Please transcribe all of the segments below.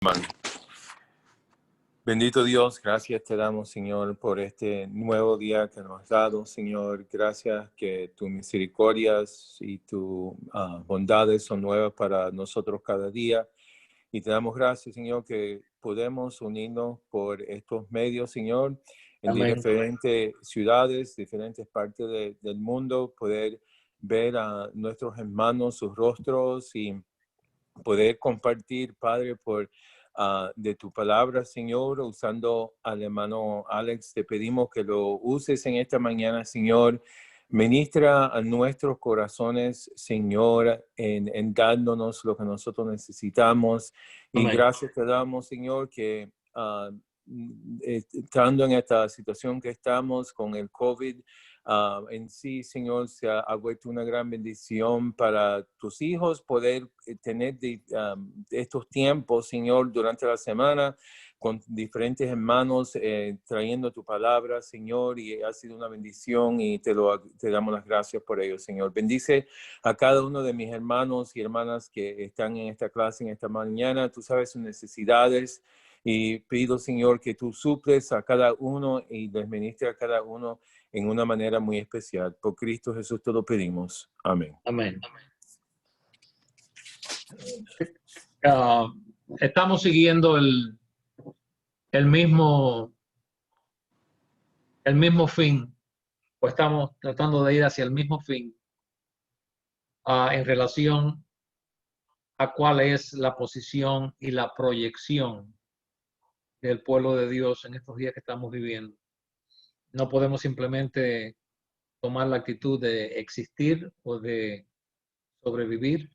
Amén. Bendito Dios, gracias te damos, Señor, por este nuevo día que nos has dado, Señor. Gracias que tus misericordias y tus bondades son nuevas para nosotros cada día. Y te damos gracias, Señor, que podemos unirnos por estos medios, Señor, en Amén. diferentes ciudades, diferentes partes del mundo, poder ver a nuestros hermanos, sus rostros y poder compartir, Padre, de tu palabra, Señor, usando al hermano Alex. Te pedimos que lo uses en esta mañana, Señor. Ministra a nuestros corazones, Señor, en dándonos lo que nosotros necesitamos. Y Amén. gracias te damos, Señor, que estando en esta situación que estamos con el COVID, en sí, Señor, se ha vuelto una gran bendición para tus hijos poder tener estos tiempos, Señor, durante la semana con diferentes hermanos trayendo tu palabra, Señor, y ha sido una bendición y te damos las gracias por ello, Señor. Bendice a cada uno de mis hermanos y hermanas que están en esta clase en esta mañana. Tú sabes sus necesidades y pido, Señor, que tú suples a cada uno y les ministres a cada uno en una manera muy especial. Por Cristo Jesús te lo pedimos. Amén. Amén. Estamos siguiendo el mismo fin, o estamos tratando de ir hacia el mismo fin en relación a cuál es la posición y la proyección del pueblo de Dios en estos días que estamos viviendo. No podemos simplemente tomar la actitud de existir o de sobrevivir,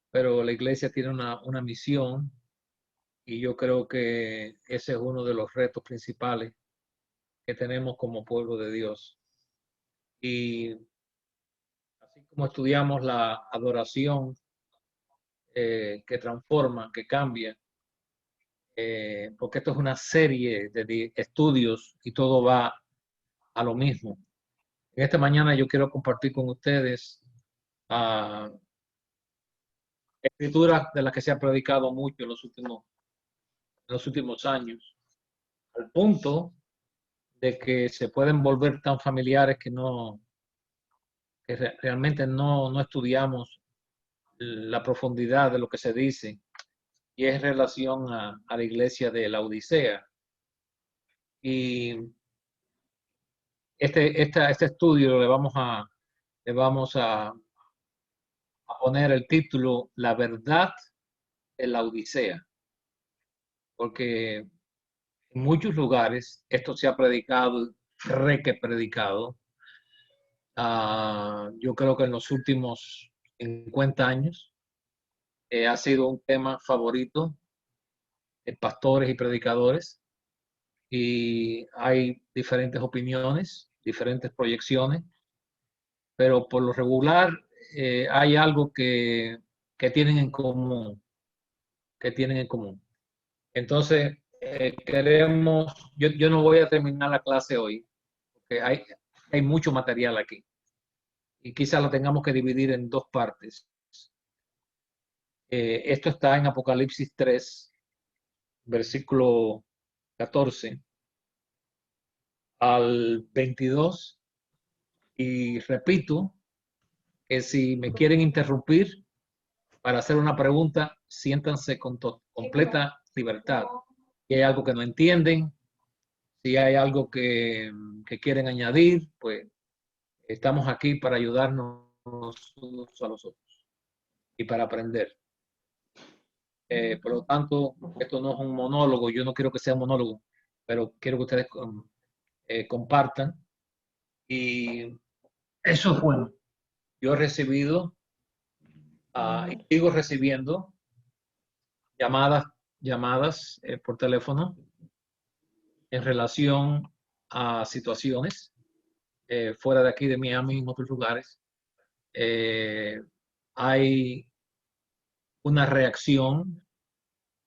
pero la iglesia tiene una misión y yo creo que ese es uno de los retos principales que tenemos como pueblo de Dios. Y así como estudiamos la adoración que transforma, que cambia, porque esto es una serie de estudios y todo va a lo mismo. En esta mañana yo quiero compartir con ustedes escrituras de las que se ha predicado mucho en los últimos años, al punto de que se pueden volver tan familiares que realmente no estudiamos la profundidad de lo que se dice, y es en relación a la iglesia de la Odisea. Y este estudio le vamos a poner el título La verdad de la Odisea, porque en muchos lugares esto se ha predicado, predicado. Yo creo que en los últimos 50 años ha sido un tema favorito de pastores y predicadores, y hay diferentes opiniones, diferentes proyecciones, pero por lo regular hay algo que tienen en común, Entonces, yo no voy a terminar la clase hoy, porque hay mucho material aquí, y quizás lo tengamos que dividir en dos partes. Esto está en Apocalipsis 3, versículo 14 al 22, y repito que si me quieren interrumpir para hacer una pregunta, siéntanse con completa libertad. Si hay algo que no entienden, si hay algo que quieren añadir, pues estamos aquí para ayudarnos unos a los otros y para aprender. Por lo tanto, esto no es un monólogo, yo no quiero que sea un monólogo, pero quiero que ustedes compartan, y eso es bueno. Yo he recibido y sigo recibiendo llamadas por teléfono en relación a situaciones fuera de aquí de Miami y en otros lugares. Hay una reacción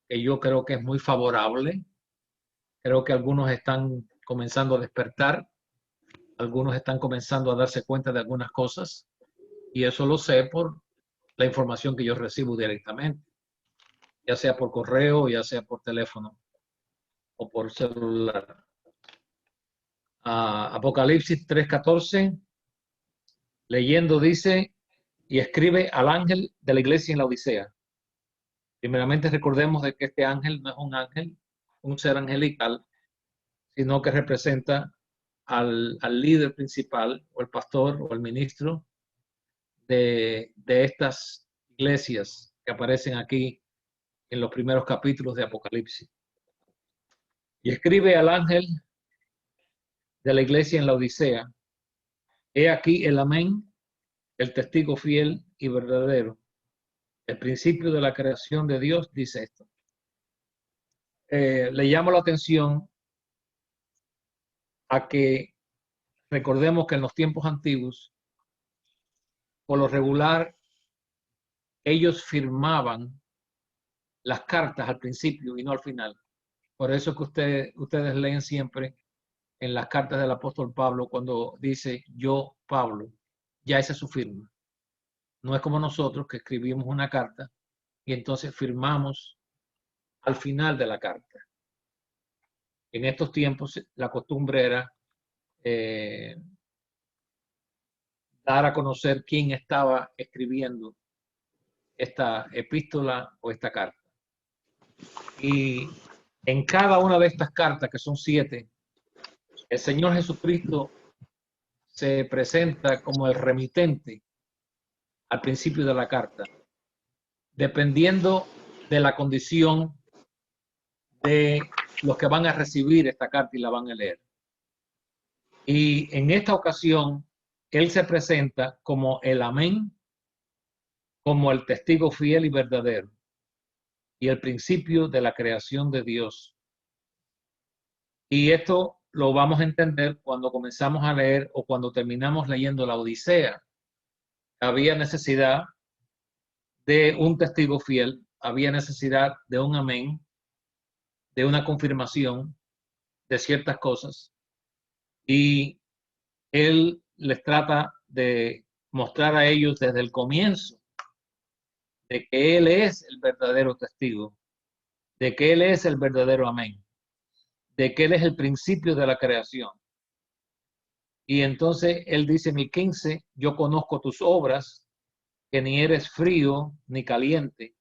que yo creo que es muy favorable. Creo que algunos están comenzando a despertar, algunos están comenzando a darse cuenta de algunas cosas, y eso lo sé por la información que yo recibo directamente. ya sea por correo, ya sea por teléfono o por celular. Apocalipsis 3:14, leyendo dice, y escribe al ángel de la iglesia en la Odisea. Primeramente recordemos de que este ángel no es un ángel, un ser angelical, sino que representa al líder principal o el pastor o el ministro de estas iglesias que aparecen aquí en los primeros capítulos de Apocalipsis. Y escribe al ángel de la iglesia en la Odisea, he aquí el amén, el testigo fiel y verdadero. El principio de la creación de Dios dice esto. Le llamo la atención a que recordemos que en los tiempos antiguos, por lo regular, ellos firmaban las cartas al principio y no al final. Por eso que ustedes leen siempre en las cartas del apóstol Pablo cuando dice yo, Pablo, ya esa es su firma. No es como nosotros que escribimos una carta y entonces firmamos al final de la carta. En estos tiempos la costumbre era dar a conocer quién estaba escribiendo esta epístola o esta carta. Y en cada una de estas cartas, que son 7, el Señor Jesucristo se presenta como el remitente al principio de la carta, dependiendo de la condición de los que van a recibir esta carta y la van a leer. Y en esta ocasión, Él se presenta como el amén, como el testigo fiel y verdadero, y el principio de la creación de Dios. Y esto lo vamos a entender cuando comenzamos a leer o cuando terminamos leyendo la Odisea. Había necesidad de un testigo fiel, había necesidad de un amén, de una confirmación de ciertas cosas. Y Él les trata de mostrar a ellos desde el comienzo de que Él es el verdadero testigo, de que Él es el verdadero amén, de que Él es el principio de la creación. Y entonces Él dice en el 15, yo conozco tus obras, que ni eres frío ni caliente.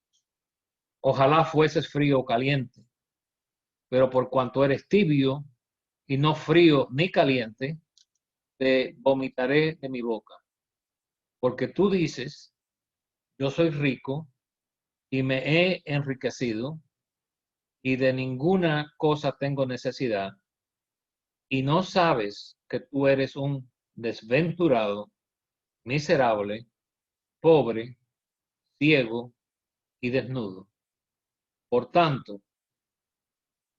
Ojalá fueses frío o caliente, pero por cuanto eres tibio y no frío ni caliente, te vomitaré de mi boca. Porque tú dices, yo soy rico y me he enriquecido y de ninguna cosa tengo necesidad, y no sabes que tú eres un desventurado, miserable, pobre, ciego y desnudo. Por tanto,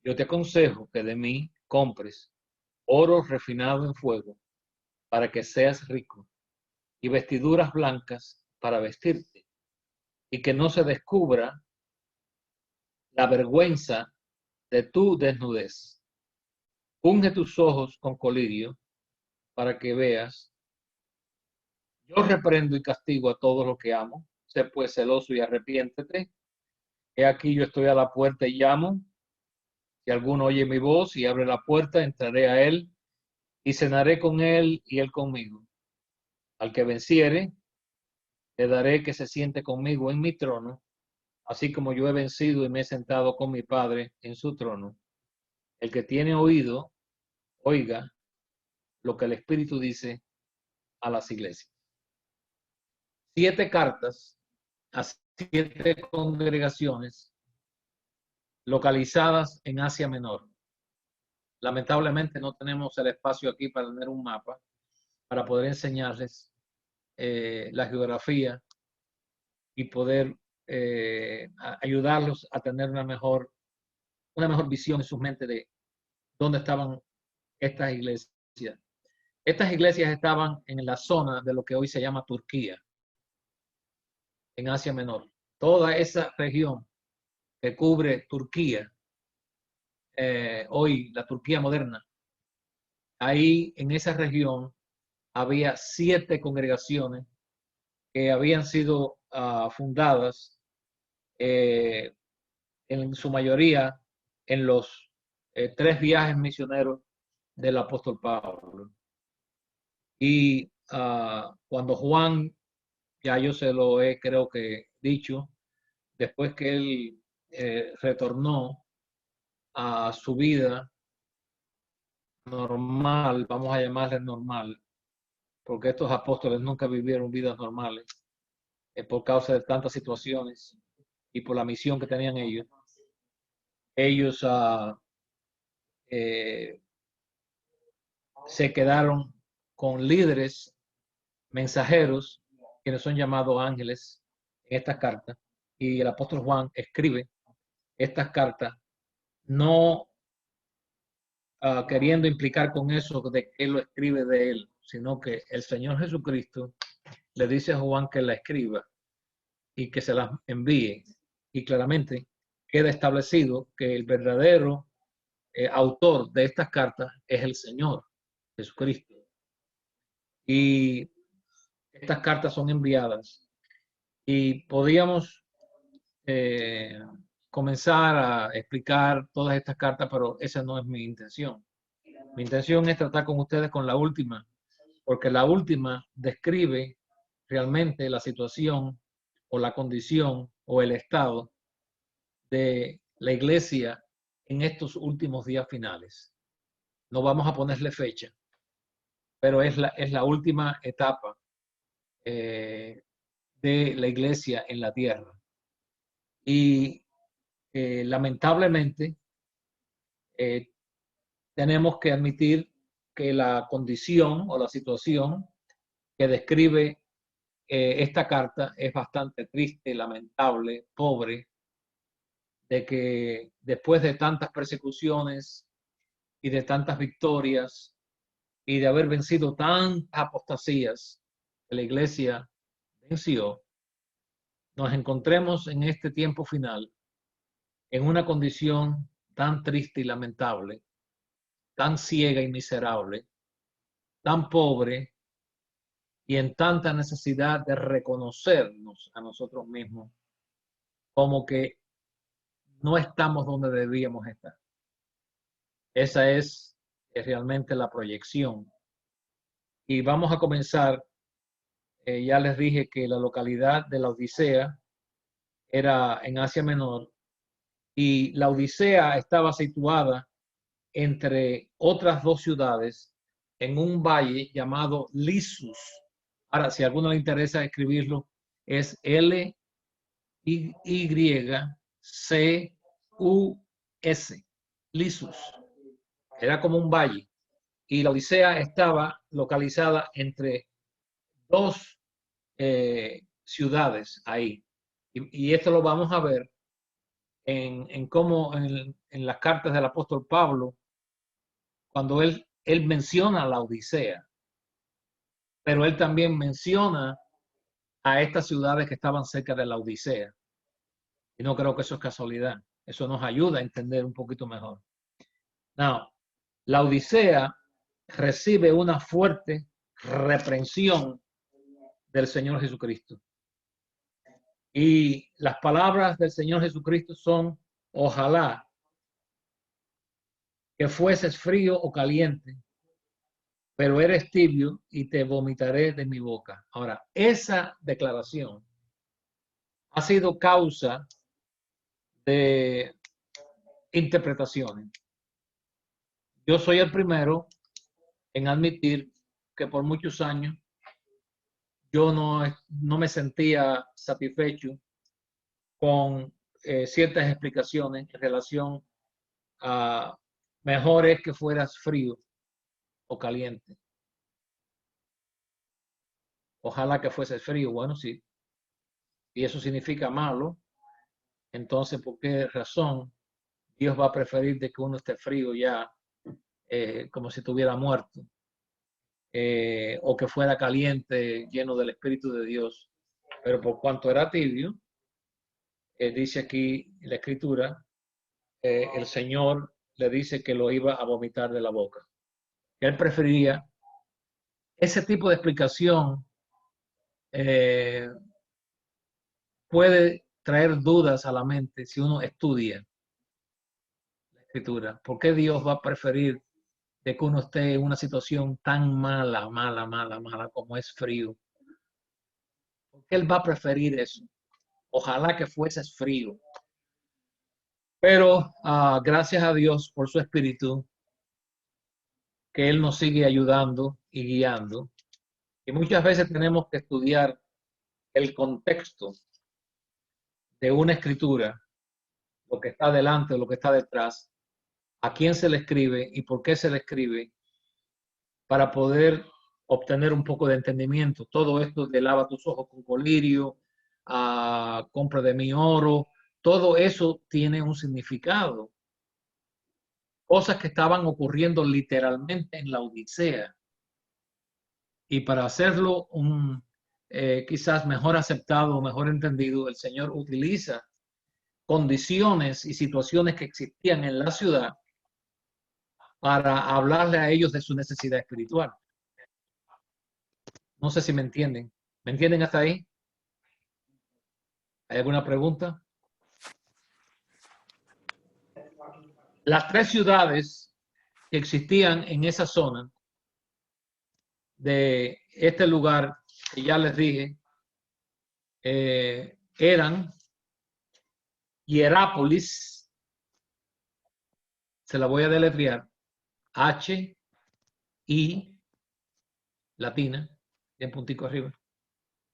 yo te aconsejo que de mí compres oro refinado en fuego para que seas rico y vestiduras blancas para vestirte y que no se descubra la vergüenza de tu desnudez. Unge tus ojos con colirio para que veas. Yo reprendo y castigo a todos los que amo. Sé pues celoso y arrepiéntete. He aquí yo estoy a la puerta y llamo. Si alguno oye mi voz y abre la puerta, entraré a él y cenaré con él y él conmigo. Al que venciere, le daré que se siente conmigo en mi trono, así como yo he vencido y me he sentado con mi Padre en su trono. El que tiene oído, oiga lo que el Espíritu dice a las iglesias. 7 cartas a 7 congregaciones localizadas en Asia Menor. Lamentablemente no tenemos el espacio aquí para tener un mapa, para poder enseñarles la geografía y poder ayudarlos a tener una mejor visión en sus mentes de dónde estaban estas iglesias. Estas iglesias estaban en la zona de lo que hoy se llama Turquía, en Asia Menor. Toda esa región que cubre Turquía, hoy la Turquía moderna, ahí en esa región había 7 congregaciones que habían sido fundadas en su mayoría en los 3 viajes misioneros del apóstol Pablo. Y cuando Juan, ya yo se lo he creo que dicho, después que él retornó a su vida normal, vamos a llamarle normal, porque estos apóstoles nunca vivieron vidas normales por causa de tantas situaciones y por la misión que tenían ellos. Ellos se quedaron con líderes, mensajeros, quienes son llamados ángeles en estas cartas. Y el apóstol Juan escribe estas cartas no queriendo implicar con eso de que él lo escribe de él, sino que el Señor Jesucristo le dice a Juan que la escriba y que se las envíe. Y claramente queda establecido que el verdadero autor de estas cartas es el Señor Jesucristo. Y estas cartas son enviadas y podíamos comenzar a explicar todas estas cartas, pero esa no es mi intención. Mi intención es tratar con ustedes con la última, porque la última describe realmente la situación o la condición o el estado de la iglesia en estos últimos días finales. No vamos a ponerle fecha, pero es la última etapa de la iglesia en la tierra. Y lamentablemente tenemos que admitir que la condición o la situación que describe esta carta es bastante triste, lamentable, pobre, de que después de tantas persecuciones y de tantas victorias y de haber vencido tantas apostasías que la iglesia venció, nos encontremos en este tiempo final en una condición tan triste y lamentable, tan ciega y miserable, tan pobre y en tanta necesidad de reconocernos a nosotros mismos como que no estamos donde debíamos estar. Esa es realmente la proyección. Y vamos a comenzar. Ya les dije que la localidad de la Odisea era en Asia Menor y la Odisea estaba situada entre otras 2 ciudades en un valle llamado Lisus. Ahora, si a alguno le interesa escribirlo, es Lycus, Lisus. Era como un valle. Y la Odisea estaba localizada entre 2 ciudades ahí. Y esto lo vamos a ver en cómo en las cartas del apóstol Pablo, cuando él menciona la Odisea, pero él también menciona a estas ciudades que estaban cerca de la Odisea. Y no creo que eso es casualidad. Eso nos ayuda a entender un poquito mejor. Now, la Odisea recibe una fuerte reprensión del Señor Jesucristo. Y las palabras del Señor Jesucristo son: ojalá que fueses frío o caliente, pero eres tibio y te vomitaré de mi boca. Ahora, esa declaración ha sido causa de interpretaciones. Yo soy el primero en admitir que por muchos años yo no me sentía satisfecho con ciertas explicaciones en relación a mejor es que fueras frío o caliente. Ojalá que fueses frío. Bueno, sí. Y eso significa malo. Entonces, ¿por qué razón Dios va a preferir de que uno esté frío ya, como si estuviera muerto? O que fuera caliente, lleno del Espíritu de Dios. Pero por cuanto era tibio, dice aquí en la Escritura, el Señor le dice que lo iba a vomitar de la boca. Él preferiría ese tipo de explicación. Puede traer dudas a la mente si uno estudia la Escritura. ¿Por qué Dios va a preferir de que uno esté en una situación tan mala como es frío? ¿Por qué Él va a preferir eso? Ojalá que fueses frío. Pero gracias a Dios por su Espíritu, que Él nos sigue ayudando y guiando. Y muchas veces tenemos que estudiar el contexto de una escritura, lo que está delante, lo que está detrás, a quién se le escribe y por qué se le escribe, para poder obtener un poco de entendimiento. Todo esto de lava tus ojos con colirio, compra de mi oro, todo eso tiene un significado. Cosas que estaban ocurriendo literalmente en la Odisea. Y para hacerlo quizás mejor aceptado o mejor entendido, el Señor utiliza condiciones y situaciones que existían en la ciudad para hablarle a ellos de su necesidad espiritual. No sé si me entienden. ¿Me entienden hasta ahí? ¿Hay alguna pregunta? Las tres ciudades que existían en esa zona de este lugar que ya les dije eran Hierápolis, se la voy a deletrear, H, I, latina, en puntico arriba,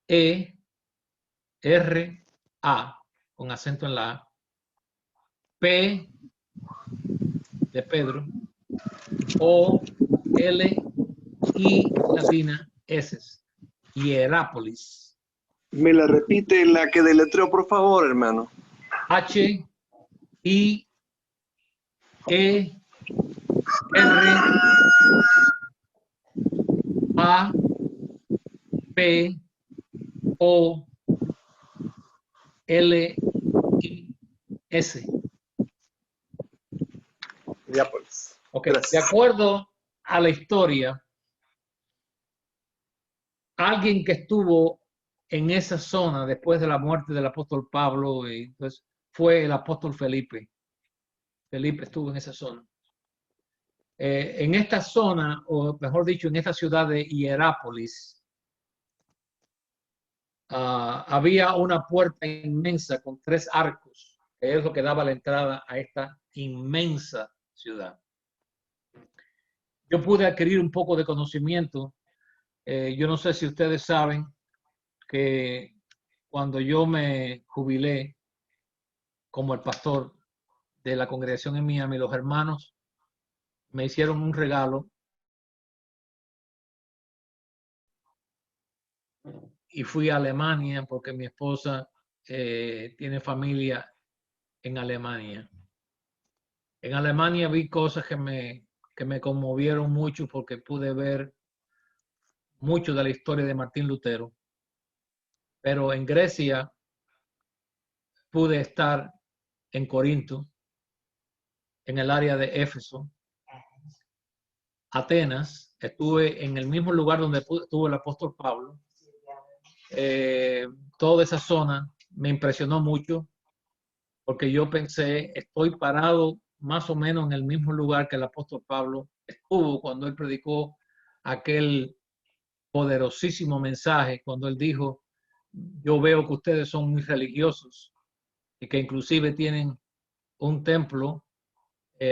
E, R, A, con acento en la A, P de Pedro, O, L, I, latina, S, Hierápolis. Me la repite la que deletreo, por favor, hermano. H, I, E, R, A, P, O, L, I, S. Ya pues. Okay. De acuerdo a la historia, alguien que estuvo en esa zona después de la muerte del apóstol Pablo, entonces, fue el apóstol Felipe. Felipe estuvo en esa zona. En esta zona, o mejor dicho, en esta ciudad de Hierápolis, había una puerta inmensa con 3 arcos, que es lo que daba la entrada a esta inmensa ciudad. Yo pude adquirir un poco de conocimiento. Yo no sé si ustedes saben que cuando yo me jubilé como el pastor de la congregación en Miami, los hermanos me hicieron un regalo y fui a Alemania porque mi esposa tiene familia en Alemania. En Alemania vi cosas que me conmovieron mucho porque pude ver mucho de la historia de Martín Lutero. Pero en Grecia pude estar en Corinto, en el área de Éfeso, Atenas, estuve en el mismo lugar donde estuvo el apóstol Pablo. Toda esa zona me impresionó mucho porque yo pensé, estoy parado más o menos en el mismo lugar que el apóstol Pablo estuvo cuando él predicó aquel poderosísimo mensaje, cuando él dijo, yo veo que ustedes son muy religiosos y que inclusive tienen un templo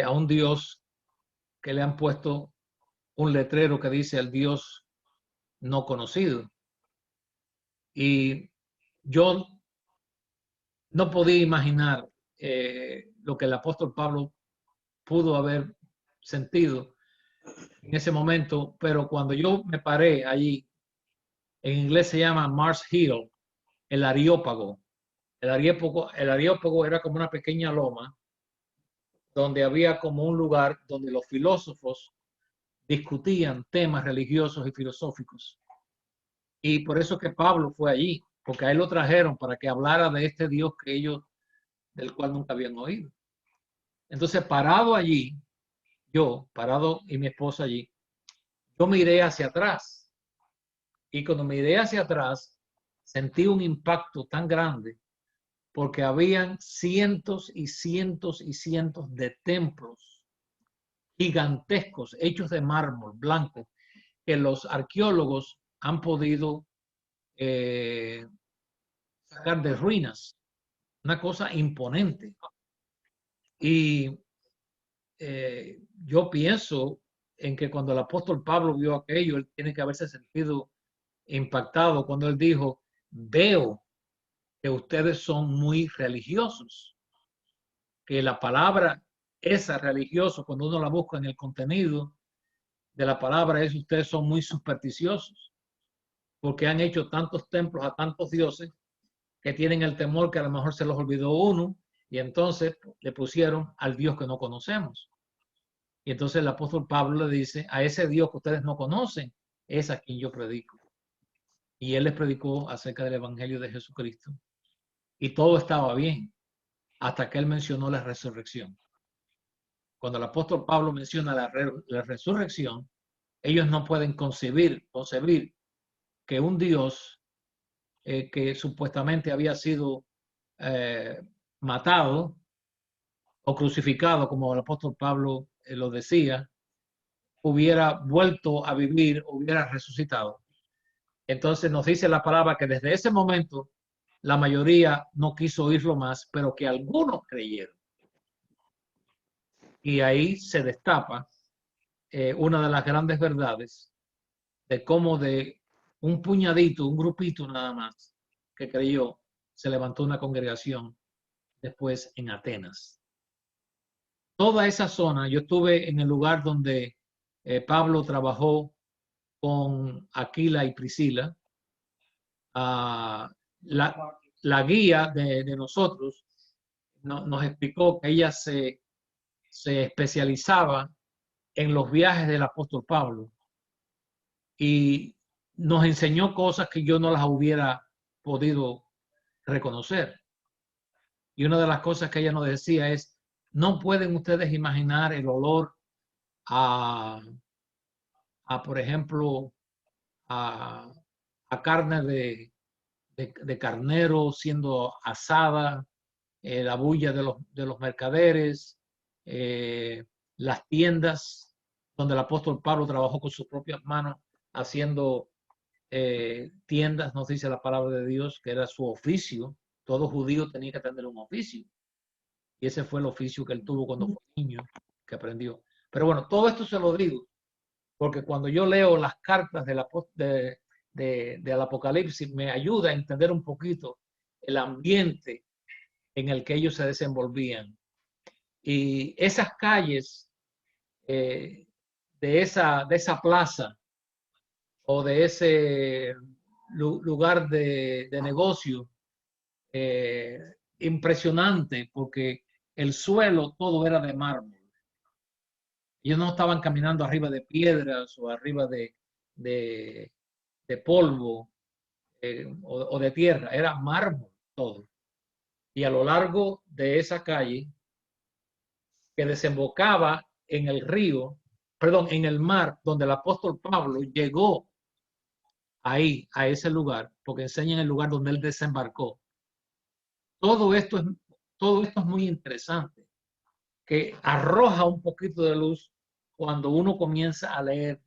a un Dios que le han puesto un letrero que dice el Dios no conocido. Y yo no podía imaginar lo que el apóstol Pablo pudo haber sentido en ese momento, pero cuando yo me paré allí, en inglés se llama Mars Hill, el Areópago. El Areópago era como una pequeña loma donde había como un lugar donde los filósofos discutían temas religiosos y filosóficos. Y por eso que Pablo fue allí, porque a él lo trajeron para que hablara de este Dios que ellos, del cual nunca habían oído. Entonces, parado allí, parado y mi esposa allí, yo miré hacia atrás. Y cuando miré hacia atrás, sentí un impacto tan grande, porque habían cientos y cientos y cientos de templos gigantescos hechos de mármol blanco que los arqueólogos han podido sacar de ruinas. Una cosa imponente. Y yo pienso en que cuando el apóstol Pablo vio aquello, él tiene que haberse sentido impactado cuando él dijo, veo que ustedes son muy religiosos, que la palabra esa religioso, cuando uno la busca en el contenido de la palabra, es ustedes son muy supersticiosos, porque han hecho tantos templos a tantos dioses que tienen el temor que a lo mejor se los olvidó uno y entonces le pusieron al Dios que no conocemos. Y entonces el apóstol Pablo le dice, a ese Dios que ustedes no conocen, es a quien yo predico. Y él les predicó acerca del Evangelio de Jesucristo. Y todo estaba bien, hasta que él mencionó la resurrección. Cuando el apóstol Pablo menciona la resurrección, ellos no pueden concebir que un Dios que supuestamente había sido matado o crucificado, como el apóstol Pablo lo decía, hubiera vuelto a vivir, hubiera resucitado. Entonces nos dice la palabra que desde ese momento la mayoría no quiso oírlo más, pero que algunos creyeron. Y ahí se destapa una de las grandes verdades de cómo de un puñadito, un grupito nada más que creyó, se levantó una congregación después en Atenas. Toda esa zona, yo estuve en el lugar donde Pablo trabajó con Aquila y Priscila. La guía de nosotros nos explicó que ella se especializaba en los viajes del apóstol Pablo y nos enseñó cosas que yo no las hubiera podido reconocer. Y una de las cosas que ella nos decía es, no pueden ustedes imaginar el olor a por ejemplo, a carne de carnero siendo asada, la bulla de los mercaderes, las tiendas donde el apóstol Pablo trabajó con sus propias manos haciendo tiendas, nos dice la palabra de Dios, que era su oficio. Todo judío tenía que tener un oficio. Y ese fue el oficio que él tuvo cuando fue niño, que aprendió. Pero bueno, todo esto se lo digo, porque cuando yo leo las cartas del Apocalipsis, me ayuda a entender un poquito el ambiente en el que ellos se desenvolvían. Y esas calles de esa plaza o de ese lugar de negocio, impresionante, porque el suelo todo era de mármol. Ellos no estaban caminando arriba de piedras o arriba de polvo o de tierra, era mármol todo. Y a lo largo de esa calle que desembocaba en el río, perdón, en el mar, donde el apóstol Pablo llegó ahí, a ese lugar, porque enseña el lugar donde él desembarcó. Todo esto es muy interesante, que arroja un poquito de luz cuando uno comienza a leer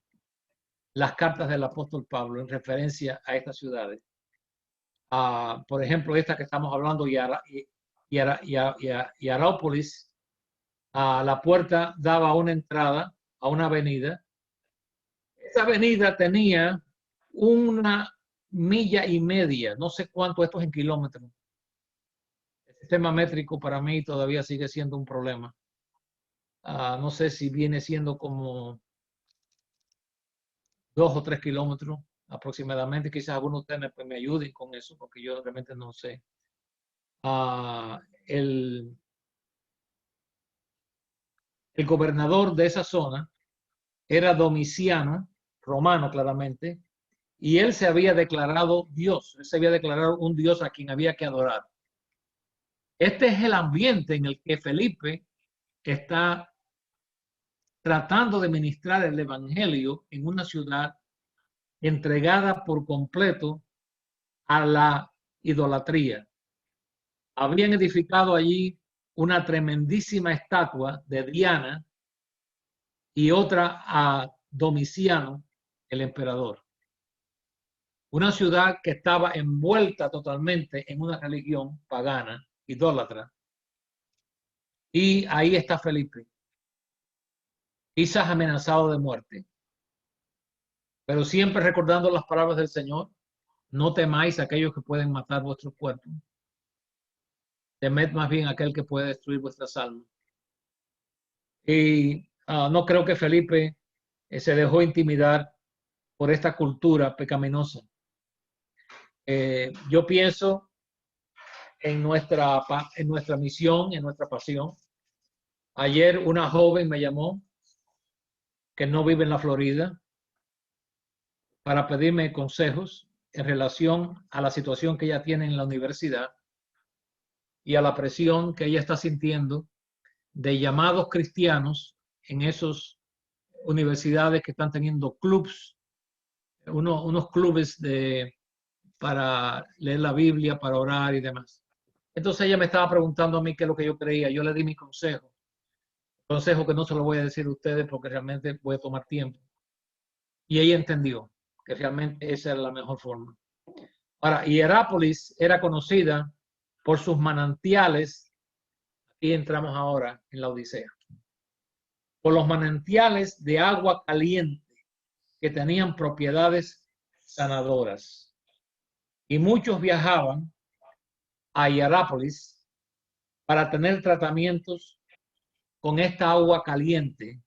las cartas del apóstol Pablo en referencia a estas ciudades. Por ejemplo, esta que estamos hablando, Hierápolis, la puerta daba una entrada a una avenida. Esa avenida tenía 1,5 millas, no sé cuánto esto es en kilómetros. El sistema métrico para mí todavía sigue siendo un problema. No sé si viene siendo como 2 o 3 kilómetros aproximadamente. Quizás algunos de ustedes me ayuden con eso, porque yo realmente no sé. El gobernador de esa zona era Domiciano, romano claramente, y él se había declarado Dios, él se había declarado un Dios a quien había que adorar. Este es el ambiente en el que Felipe está tratando de ministrar el evangelio en una ciudad entregada por completo a la idolatría, habían edificado allí una tremendísima estatua de Diana y otra a Domiciano, el emperador. Una ciudad que estaba envuelta totalmente en una religión pagana, idólatra. Y ahí está Felipe, quizás amenazado de muerte, pero siempre recordando las palabras del Señor: no temáis a aquellos que pueden matar vuestros cuerpos, temed más bien a aquel que puede destruir vuestras almas. Y no creo que Felipe se dejó intimidar por esta cultura pecaminosa. Yo pienso en nuestra misión, en nuestra pasión. Ayer una joven me llamó, que no vive en la Florida, para pedirme consejos en relación a la situación que ella tiene en la universidad y a la presión que ella está sintiendo de llamados cristianos en esas universidades que están teniendo clubs, unos clubes para leer la Biblia, para orar y demás. Entonces ella me estaba preguntando a mí qué es lo que yo creía. Yo le di mi consejo que no se lo voy a decir a ustedes porque realmente puede tomar tiempo. Y ella entendió que realmente esa era la mejor forma. Ahora, Hierápolis era conocida por sus manantiales. Aquí entramos ahora en la Odisea. Por los manantiales de agua caliente que tenían propiedades sanadoras. Y muchos viajaban a Hierápolis para tener tratamientos con esta agua caliente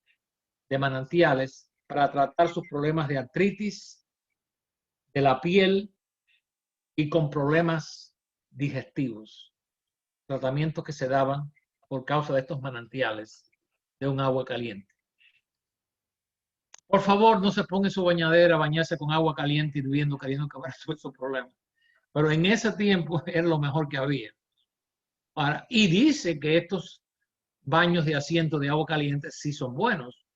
de manantiales para tratar sus problemas de artritis, de la piel y con problemas digestivos. Tratamientos que se daban por causa de estos manantiales de un agua caliente. Por favor, no se ponga en su bañadera a bañarse con agua caliente hirviendo, queriendo acabar todos esos problemas. Pero en ese tiempo era lo mejor que había. Y dice que estos baños de asiento de agua caliente sí son buenos.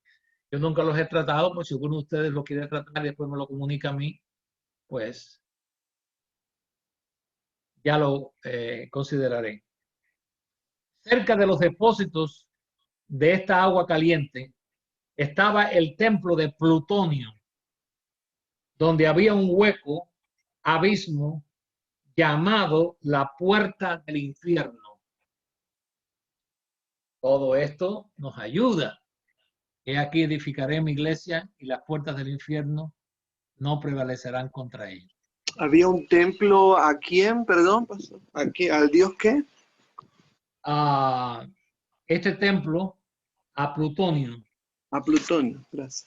Yo nunca los he tratado, por si alguno de ustedes lo quiere tratar y después me lo comunica a mí, pues ya lo consideraré. Cerca de los depósitos de esta agua caliente estaba el templo de Plutonio, donde había un hueco, abismo, llamado la puerta del infierno. Todo esto nos ayuda. He aquí edificaré mi iglesia y las puertas del infierno no prevalecerán contra ella. ¿Había un templo a quién, perdón, pastor? ¿Al Dios qué? Este templo a Plutonio. A Plutonio, gracias.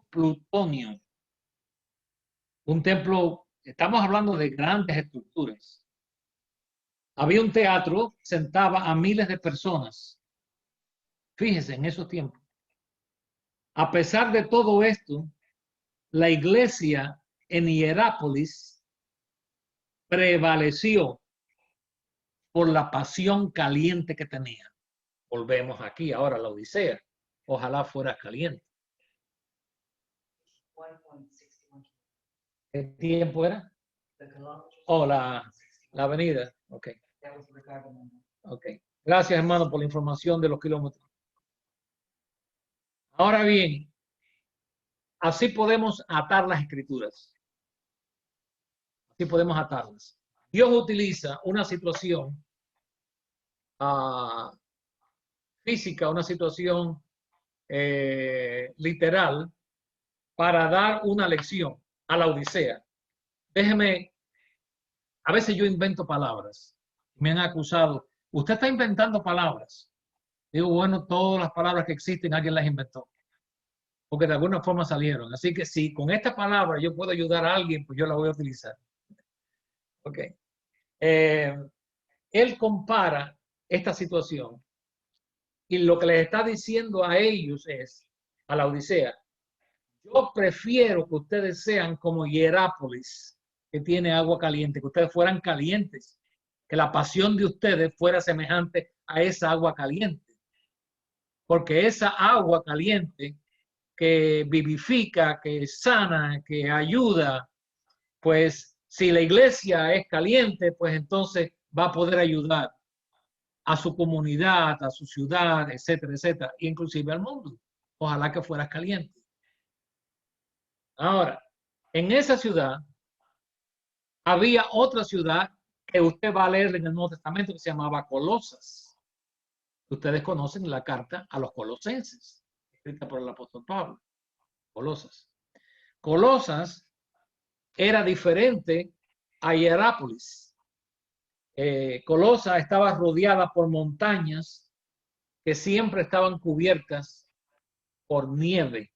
Plutonio. Un templo, estamos hablando de grandes estructuras. Había un teatro, sentaba a miles de personas. Fíjese en esos tiempos. A pesar de todo esto, la iglesia en Hierápolis prevaleció por la pasión caliente que tenía. Volvemos aquí ahora a la Odisea. Ojalá fuera caliente. ¿Qué tiempo era? La avenida. Ok. Ok. Gracias, hermano, por la información de los kilómetros. Ahora bien, así podemos atar las escrituras. Así podemos atarlas. Dios utiliza una situación física, una situación literal, para dar una lección a la Odisea. Déjeme, a veces yo invento palabras. Me han acusado, usted está inventando palabras. Digo, bueno, todas las palabras que existen alguien las inventó, porque de alguna forma salieron. Así que si con esta palabra yo puedo ayudar a alguien, pues yo la voy a utilizar. Ok. Él compara esta situación y lo que les está diciendo a ellos es, a la Odisea, yo prefiero que ustedes sean como Hierápolis, que tiene agua caliente, que ustedes fueran calientes, que la pasión de ustedes fuera semejante a esa agua caliente. Porque esa agua caliente que vivifica, que sana, que ayuda, pues si la iglesia es caliente, pues entonces va a poder ayudar a su comunidad, a su ciudad, etcétera, etcétera, inclusive al mundo. Ojalá que fueras caliente. Ahora, en esa ciudad había otra ciudad que usted va a leer en el Nuevo Testamento que se llamaba Colosas. Ustedes conocen la carta a los colosenses, escrita por el apóstol Pablo. Colosas. Colosas era diferente a Hierápolis. Colosas estaba rodeada por montañas que siempre estaban cubiertas por nieve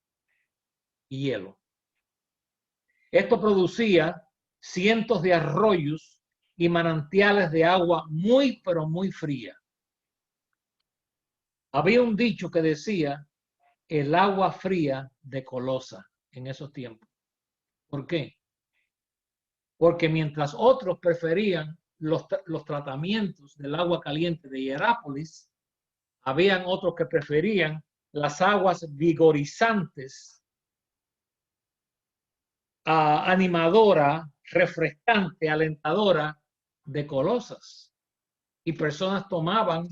y hielo. Esto producía cientos de arroyos y manantiales de agua muy, pero muy fría. Había un dicho que decía el agua fría de Colosa en esos tiempos. ¿Por qué? Porque mientras otros preferían los tratamientos del agua caliente de Hierápolis, habían otros que preferían las aguas vigorizantes, animadora, refrescante, alentadora de Colosas. Y personas tomaban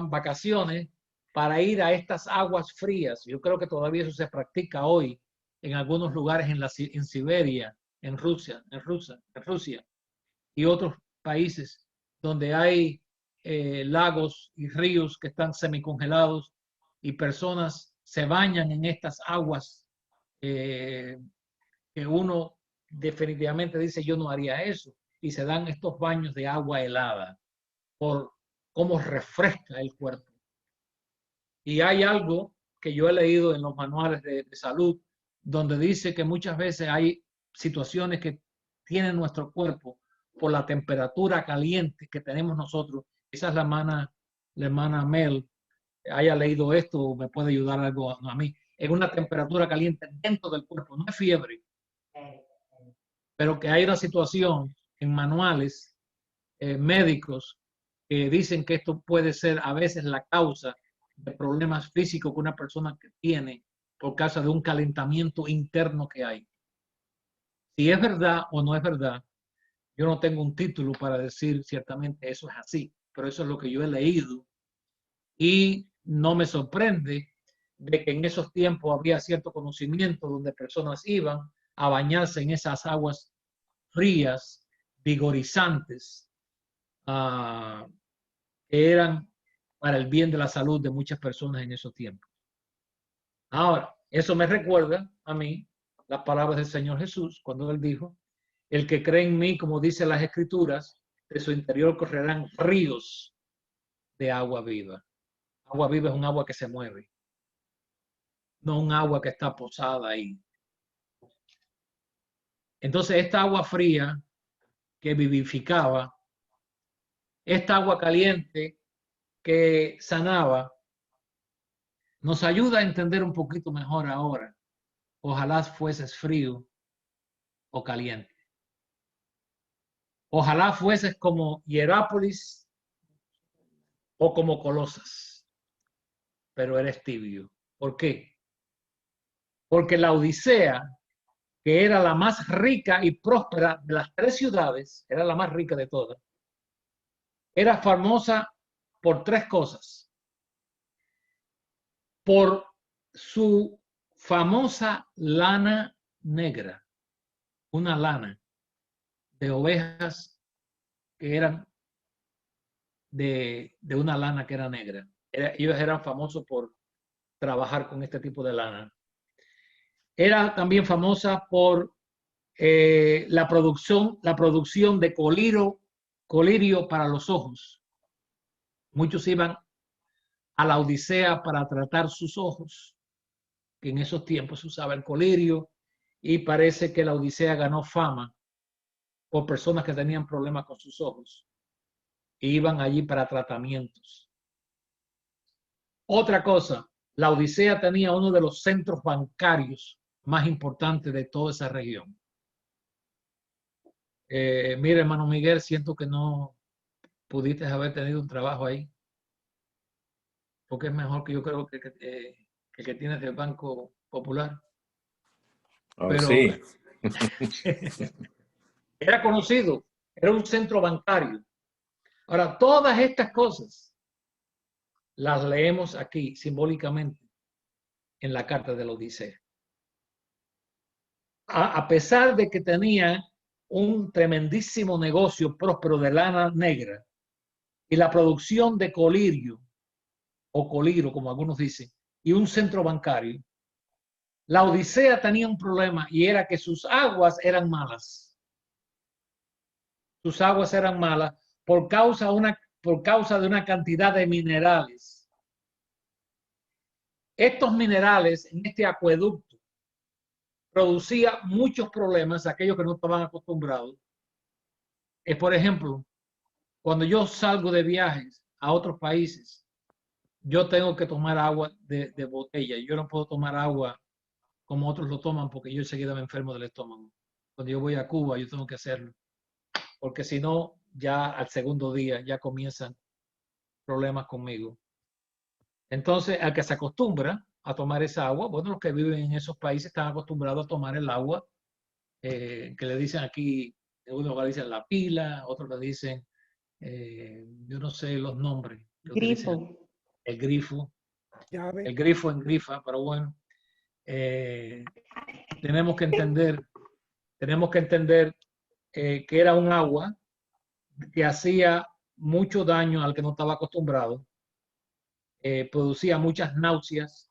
vacaciones para ir a estas aguas frías. Yo creo que todavía eso se practica hoy en algunos lugares en Siberia, en Rusia y otros países donde hay lagos y ríos que están semicongelados y personas se bañan en estas aguas que uno definitivamente dice yo no haría eso, y se dan estos baños de agua helada por cómo refresca el cuerpo. Y hay algo que yo he leído en los manuales de salud donde dice que muchas veces hay situaciones que tiene nuestro cuerpo por la temperatura caliente que tenemos nosotros. Quizás la hermana Mel haya leído esto o me puede ayudar algo a mí. En una temperatura caliente dentro del cuerpo, no es fiebre, pero que hay una situación en manuales médicos que dicen que esto puede ser a veces la causa de problemas físicos que una persona que tiene por causa de un calentamiento interno que hay. Si es verdad o no es verdad, yo no tengo un título para decir ciertamente eso es así, pero eso es lo que yo he leído y no me sorprende de que en esos tiempos había cierto conocimiento donde personas iban a bañarse en esas aguas frías, vigorizantes, que eran para el bien de la salud de muchas personas en esos tiempos. Ahora, eso me recuerda a mí las palabras del Señor Jesús cuando Él dijo, el que cree en mí, como dice las Escrituras, de su interior correrán ríos de agua viva. Agua viva es un agua que se mueve, no un agua que está posada ahí. Entonces, esta agua fría que vivificaba, esta agua caliente que sanaba, nos ayuda a entender un poquito mejor ahora. Ojalá fueses frío o caliente. Ojalá fueses como Hierápolis o como Colosas, pero eres tibio. ¿Por qué? Porque la Odisea, que era la más rica y próspera de las tres ciudades, era la más rica de todas, era famosa por tres cosas. Por su famosa lana negra, una lana de ovejas que eran de una lana que era negra. Ellos eran famosos por trabajar con este tipo de lana. Era también famosa por la producción de colirio para los ojos. Muchos iban a la Odisea para tratar sus ojos, que en esos tiempos se usaba el colirio, y parece que la Odisea ganó fama por personas que tenían problemas con sus ojos e iban allí para tratamientos. Otra cosa, la Odisea tenía uno de los centros bancarios más importantes de toda esa región. Mire, hermano Miguel, siento que no pudiste haber tenido un trabajo ahí, porque es mejor que yo creo que el que tienes del Banco Popular. Oh, pero sí. Era conocido, era un centro bancario. Ahora, todas estas cosas las leemos aquí simbólicamente en la carta de la Odisea. A pesar de que tenía un tremendísimo negocio próspero de lana negra y la producción de colirio o coliro, como algunos dicen, y un centro bancario, la Odisea tenía un problema y era que sus aguas eran malas. Sus aguas eran malas por causa de una cantidad de minerales. Estos minerales en este acueducto producía muchos problemas a aquellos que no estaban acostumbrados. Por ejemplo, cuando yo salgo de viajes a otros países, yo tengo que tomar agua de botella. Yo no puedo tomar agua como otros lo toman porque yo enseguida me enfermo del estómago. Cuando yo voy a Cuba, yo tengo que hacerlo. Porque si no, ya al segundo día ya comienzan problemas conmigo. Entonces, al que se acostumbra a tomar esa agua, bueno, los que viven en esos países están acostumbrados a tomar el agua que le dicen aquí, en unos le dicen la pila, otros le dicen, yo no sé los nombres. Grifo. El grifo. Llave. El grifo en grifa, pero bueno, tenemos que entender que era un agua que hacía mucho daño al que no estaba acostumbrado, producía muchas náuseas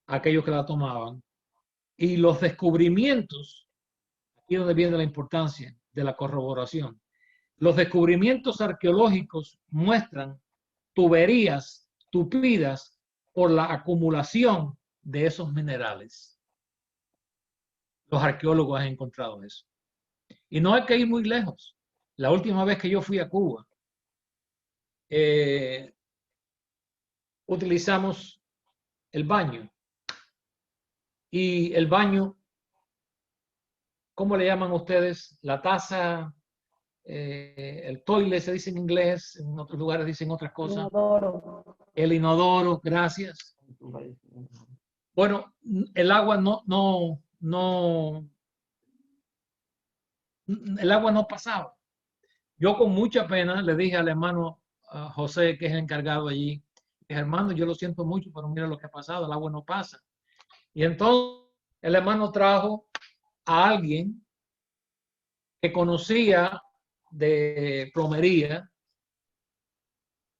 a aquellos que la tomaban. Y los descubrimientos, aquí es donde viene la importancia de la corroboración, los descubrimientos arqueológicos muestran tuberías tupidas por la acumulación de esos minerales. Los arqueólogos han encontrado eso. Y no hay que ir muy lejos. La última vez que yo fui a Cuba, utilizamos el baño. Y el baño, ¿cómo le llaman ustedes? La taza, el toilet se dice en inglés, en otros lugares dicen otras cosas. Inodoro. El inodoro, gracias. Bueno, el agua el agua no pasaba. Yo con mucha pena le dije al hermano José, que es el encargado allí, dije, hermano, yo lo siento mucho, pero mira lo que ha pasado, el agua no pasa. Y entonces el hermano trajo a alguien que conocía de plomería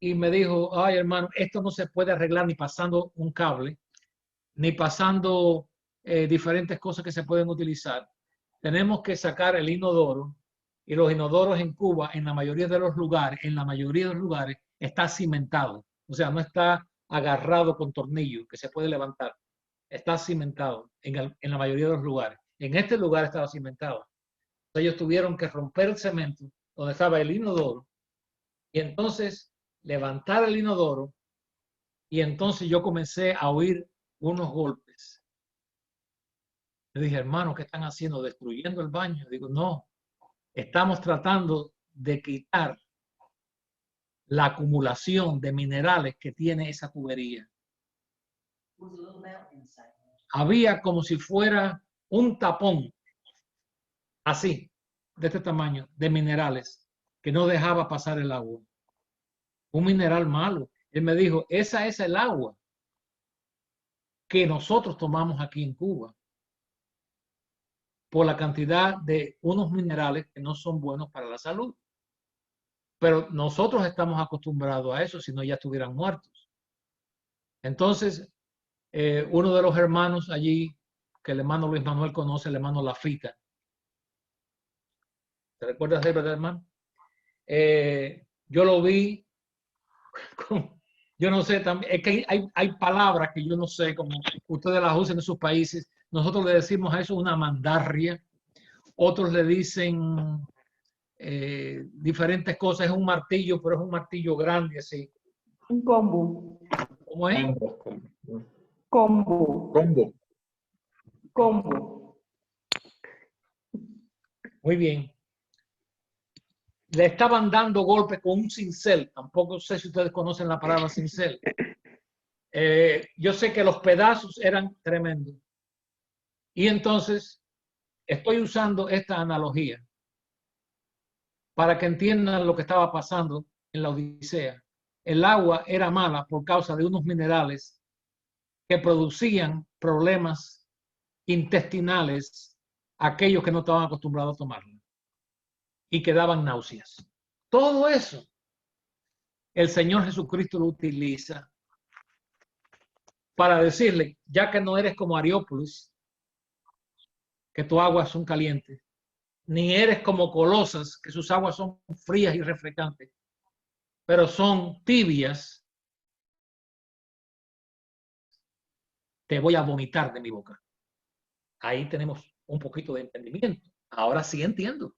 y me dijo, ay hermano, esto no se puede arreglar ni pasando un cable, ni pasando diferentes cosas que se pueden utilizar. Tenemos que sacar el inodoro, y los inodoros en Cuba, en la mayoría de los lugares, está cimentado. O sea, no está agarrado con tornillos que se puede levantar. Está cimentado en la mayoría de los lugares. En este lugar estaba cimentado. Ellos tuvieron que romper el cemento donde estaba el inodoro y entonces levantar el inodoro, y entonces yo comencé a oír unos golpes. Le dije, hermano, ¿qué están haciendo? ¿Destruyendo el baño? Digo, no, estamos tratando de quitar la acumulación de minerales que tiene esa tubería. Había como si fuera un tapón, así, de este tamaño, de minerales, que no dejaba pasar el agua. Un mineral malo. Él me dijo, esa es el agua que nosotros tomamos aquí en Cuba, por la cantidad de unos minerales que no son buenos para la salud. Pero nosotros estamos acostumbrados a eso, si no ya estuvieran muertos. Entonces, uno de los hermanos allí, que el hermano Luis Manuel conoce, el hermano Lafita. ¿Te recuerdas de él, verdad, hermano? Yo lo vi, yo no sé, también, es que hay palabras que yo no sé, como ustedes las usan en sus países. Nosotros le decimos a eso una mandarria, otros le dicen diferentes cosas. Es un martillo, pero es un martillo grande así. Un combo. ¿Cómo es? Combo. Muy bien. Le estaban dando golpes con un cincel. Tampoco sé si ustedes conocen la palabra cincel. Yo sé que los pedazos eran tremendos. Y entonces estoy usando esta analogía para que entiendan lo que estaba pasando en la Odisea, el agua era mala por causa de unos minerales que producían problemas intestinales a aquellos que no estaban acostumbrados a tomarla y que daban náuseas. Todo eso el Señor Jesucristo lo utiliza para decirle, ya que no eres como Areópolis, que tus aguas son calientes, ni eres como Colosas, que sus aguas son frías y refrescantes, pero son tibias, te voy a vomitar de mi boca. Ahí tenemos un poquito de entendimiento. Ahora sí entiendo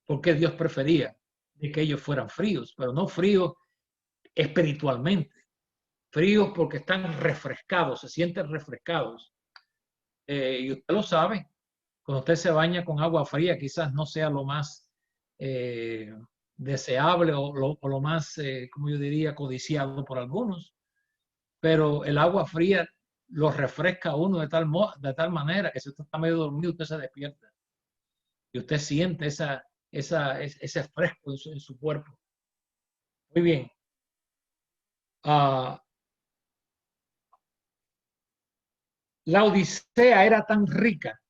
por qué Dios prefería de que ellos fueran fríos, pero no fríos espiritualmente, fríos porque están refrescados, se sienten refrescados. Y usted lo sabe, cuando usted se baña con agua fría, quizás no sea lo más deseable o lo más, como yo diría, codiciado por algunos, pero el agua fría lo refresca a uno de tal manera que si usted está medio dormido, usted se despierta y usted siente ese fresco en su cuerpo. Muy bien. La Odisea era tan rica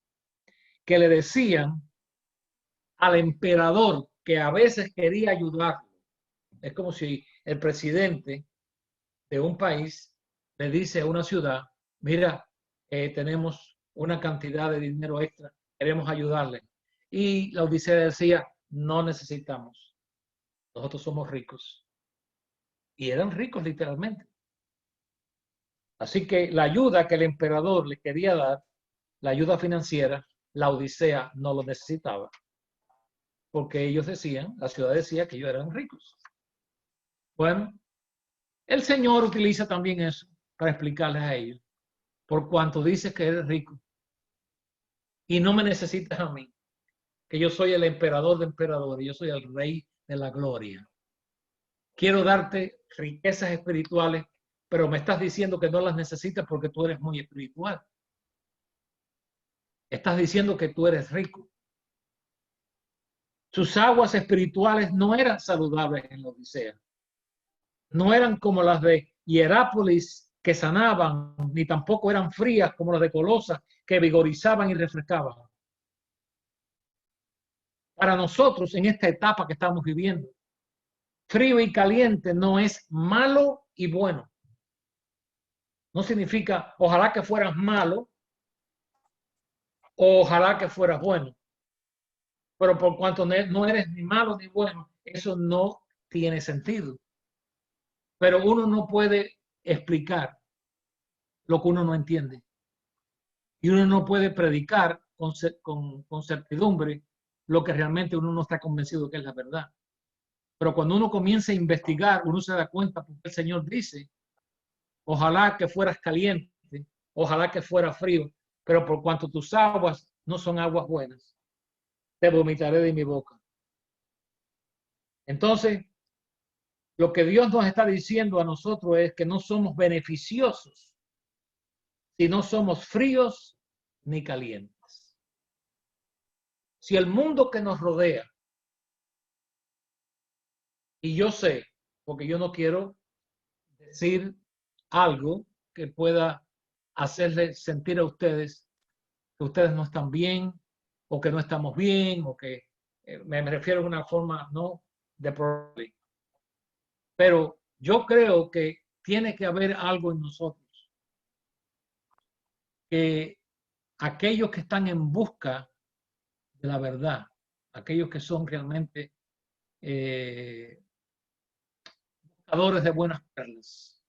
que le decían al emperador que a veces quería ayudarlo. Es como si el presidente de un país le dice a una ciudad, mira, tenemos una cantidad de dinero extra, queremos ayudarle. Y la Odisea decía, no necesitamos, nosotros somos ricos. Y eran ricos literalmente. Así que la ayuda que el emperador le quería dar, la ayuda financiera, la Odisea no lo necesitaba. Porque ellos decían, la ciudad decía que ellos eran ricos. Bueno, el Señor utiliza también eso para explicarles a ellos. Por cuanto dices que eres rico y no me necesitas a mí, que yo soy el emperador de emperadores, yo soy el rey de la gloria. Quiero darte riquezas espirituales, pero me estás diciendo que no las necesitas porque tú eres muy espiritual. Estás diciendo que tú eres rico. Sus aguas espirituales no eran saludables en la Odisea. No eran como las de Hierápolis que sanaban, ni tampoco eran frías como las de Colosas que vigorizaban y refrescaban. Para nosotros, en esta etapa que estamos viviendo, frío y caliente no es malo y bueno. No significa ojalá que fueras malo o ojalá que fueras bueno. Pero por cuanto no eres ni malo ni bueno, eso no tiene sentido. Pero uno no puede explicar lo que uno no entiende. Y uno no puede predicar con certidumbre lo que realmente uno no está convencido que es la verdad. Pero cuando uno comienza a investigar, uno se da cuenta porque el Señor dice, ojalá que fueras caliente, ojalá que fuera frío, pero por cuanto tus aguas no son aguas buenas, te vomitaré de mi boca. Entonces, lo que Dios nos está diciendo a nosotros es que no somos beneficiosos si no somos fríos ni calientes. Si el mundo que nos rodea, y yo sé, porque yo no quiero decir algo que pueda hacerles sentir a ustedes que ustedes no están bien o que no estamos bien o que me refiero a una forma no de problema. Pero yo creo que tiene que haber algo en nosotros que aquellos que están en busca de la verdad, aquellos que son realmente buscadores de buenas perlas.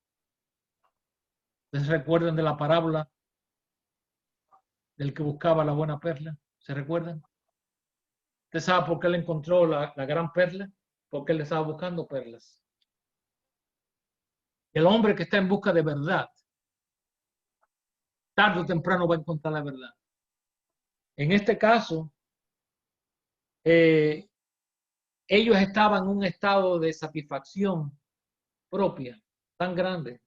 ¿Se recuerdan de la parábola del que buscaba la buena perla? ¿Se recuerdan? ¿Usted sabe por qué él encontró la gran perla? Porque él estaba buscando perlas. El hombre que está en busca de verdad, tarde o temprano va a encontrar la verdad. En este caso, ellos estaban en un estado de satisfacción propia tan grande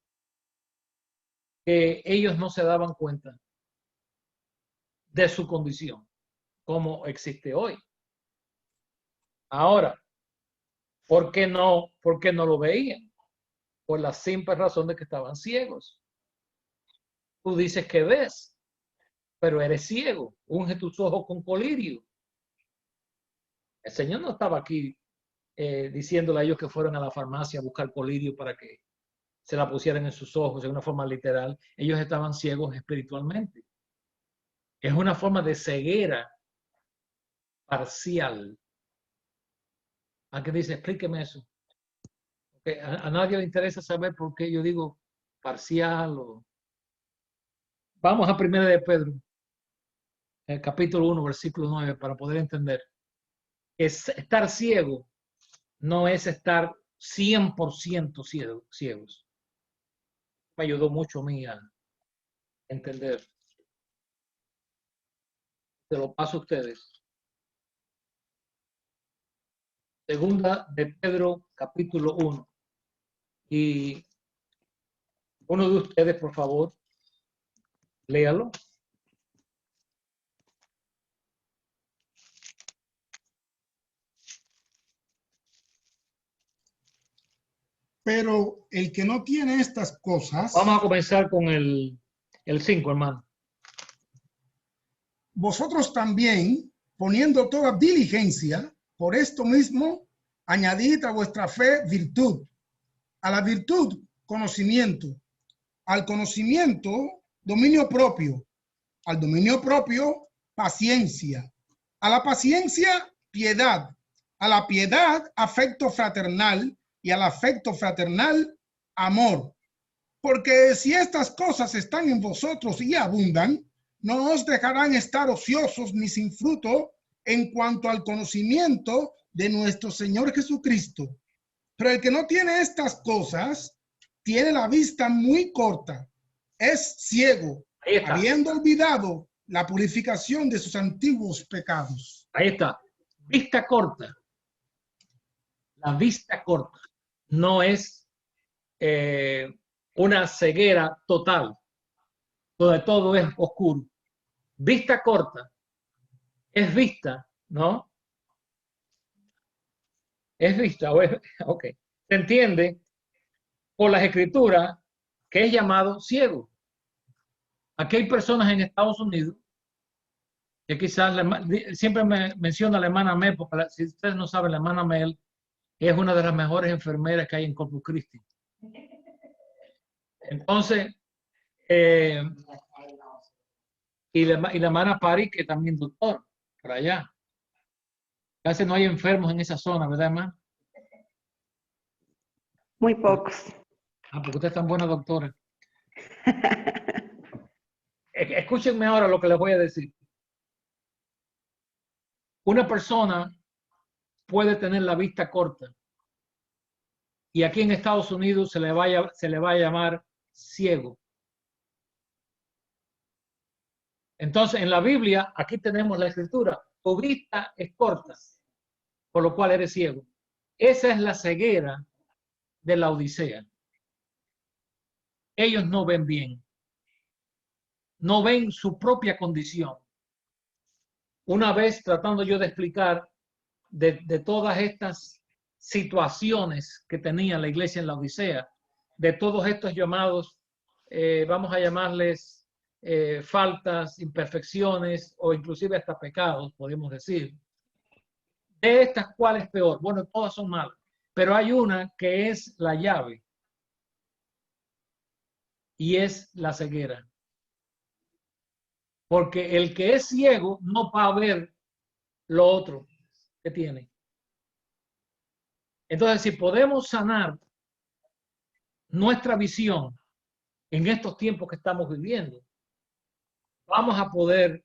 que ellos no se daban cuenta de su condición como existe hoy. Ahora, ¿Por qué no lo veían? Por la simple razón de que estaban ciegos. Tú dices que ves, pero eres ciego. Unge tus ojos con colirio. El Señor no estaba aquí diciéndole a ellos que fueran a la farmacia a buscar colirio para que se la pusieran en sus ojos de una forma literal. Ellos estaban ciegos espiritualmente. Es una forma de ceguera parcial. ¿A qué dice? Explíqueme eso. Okay. A nadie le interesa saber por qué yo digo parcial. Vamos a 1 de Pedro, el capítulo 1, versículo 9, para poder entender. Estar ciego no es estar 100% ciegos. Me ayudó mucho a mí a entender. Se lo paso a ustedes. Segunda de Pedro, capítulo 1. Y uno de ustedes, por favor, léalo. Pero el que no tiene estas cosas, Vamos a comenzar con el 5, hermano. vosotros también, poniendo toda diligencia, por esto mismo, añadid a vuestra fe virtud, a la virtud conocimiento, al conocimiento dominio propio, al dominio propio paciencia, a la paciencia piedad, a la piedad afecto fraternal y al afecto fraternal amor. Porque si estas cosas están en vosotros y abundan, no os dejarán estar ociosos ni sin fruto en cuanto al conocimiento de nuestro Señor Jesucristo. Pero el que no tiene estas cosas tiene la vista muy corta, es ciego, Ahí está. habiendo olvidado la purificación de sus antiguos pecados. Ahí está. Vista corta. La vista corta no es una ceguera total, donde todo es oscuro. Vista corta es vista, ¿no? Es vista, ok. Se entiende por las escrituras que es llamado ciego. Aquí hay personas en Estados Unidos que quizás, siempre me menciona la hermana Mel, porque si ustedes no saben, la hermana Mel es una de las mejores enfermeras que hay en Corpus Christi. Entonces, y la hermana Pari, que también doctor, por allá. Casi no hay enfermos en esa zona, ¿verdad, hermano? Muy pocos. Ah, porque usted es tan buena doctora. Escúchenme ahora lo que les voy a decir. Una persona puede tener la vista corta y aquí en Estados Unidos se le va a llamar ciego. Entonces, en la Biblia, aquí tenemos la escritura, tu vista es corta, por lo cual eres ciego. Esa es la ceguera de la Odisea. Ellos no ven bien. No ven su propia condición. Una vez tratando yo de explicar de todas estas situaciones que tenía la iglesia en la Odisea, de todos estos llamados, vamos a llamarles faltas, imperfecciones o inclusive hasta pecados, podemos decir. De estas, ¿cuál es peor? Bueno, todas son malas, pero hay una que es la llave y es la ceguera. Porque el que es ciego no va a ver lo otro que tiene. Entonces, si podemos sanar nuestra visión en estos tiempos que estamos viviendo, vamos a poder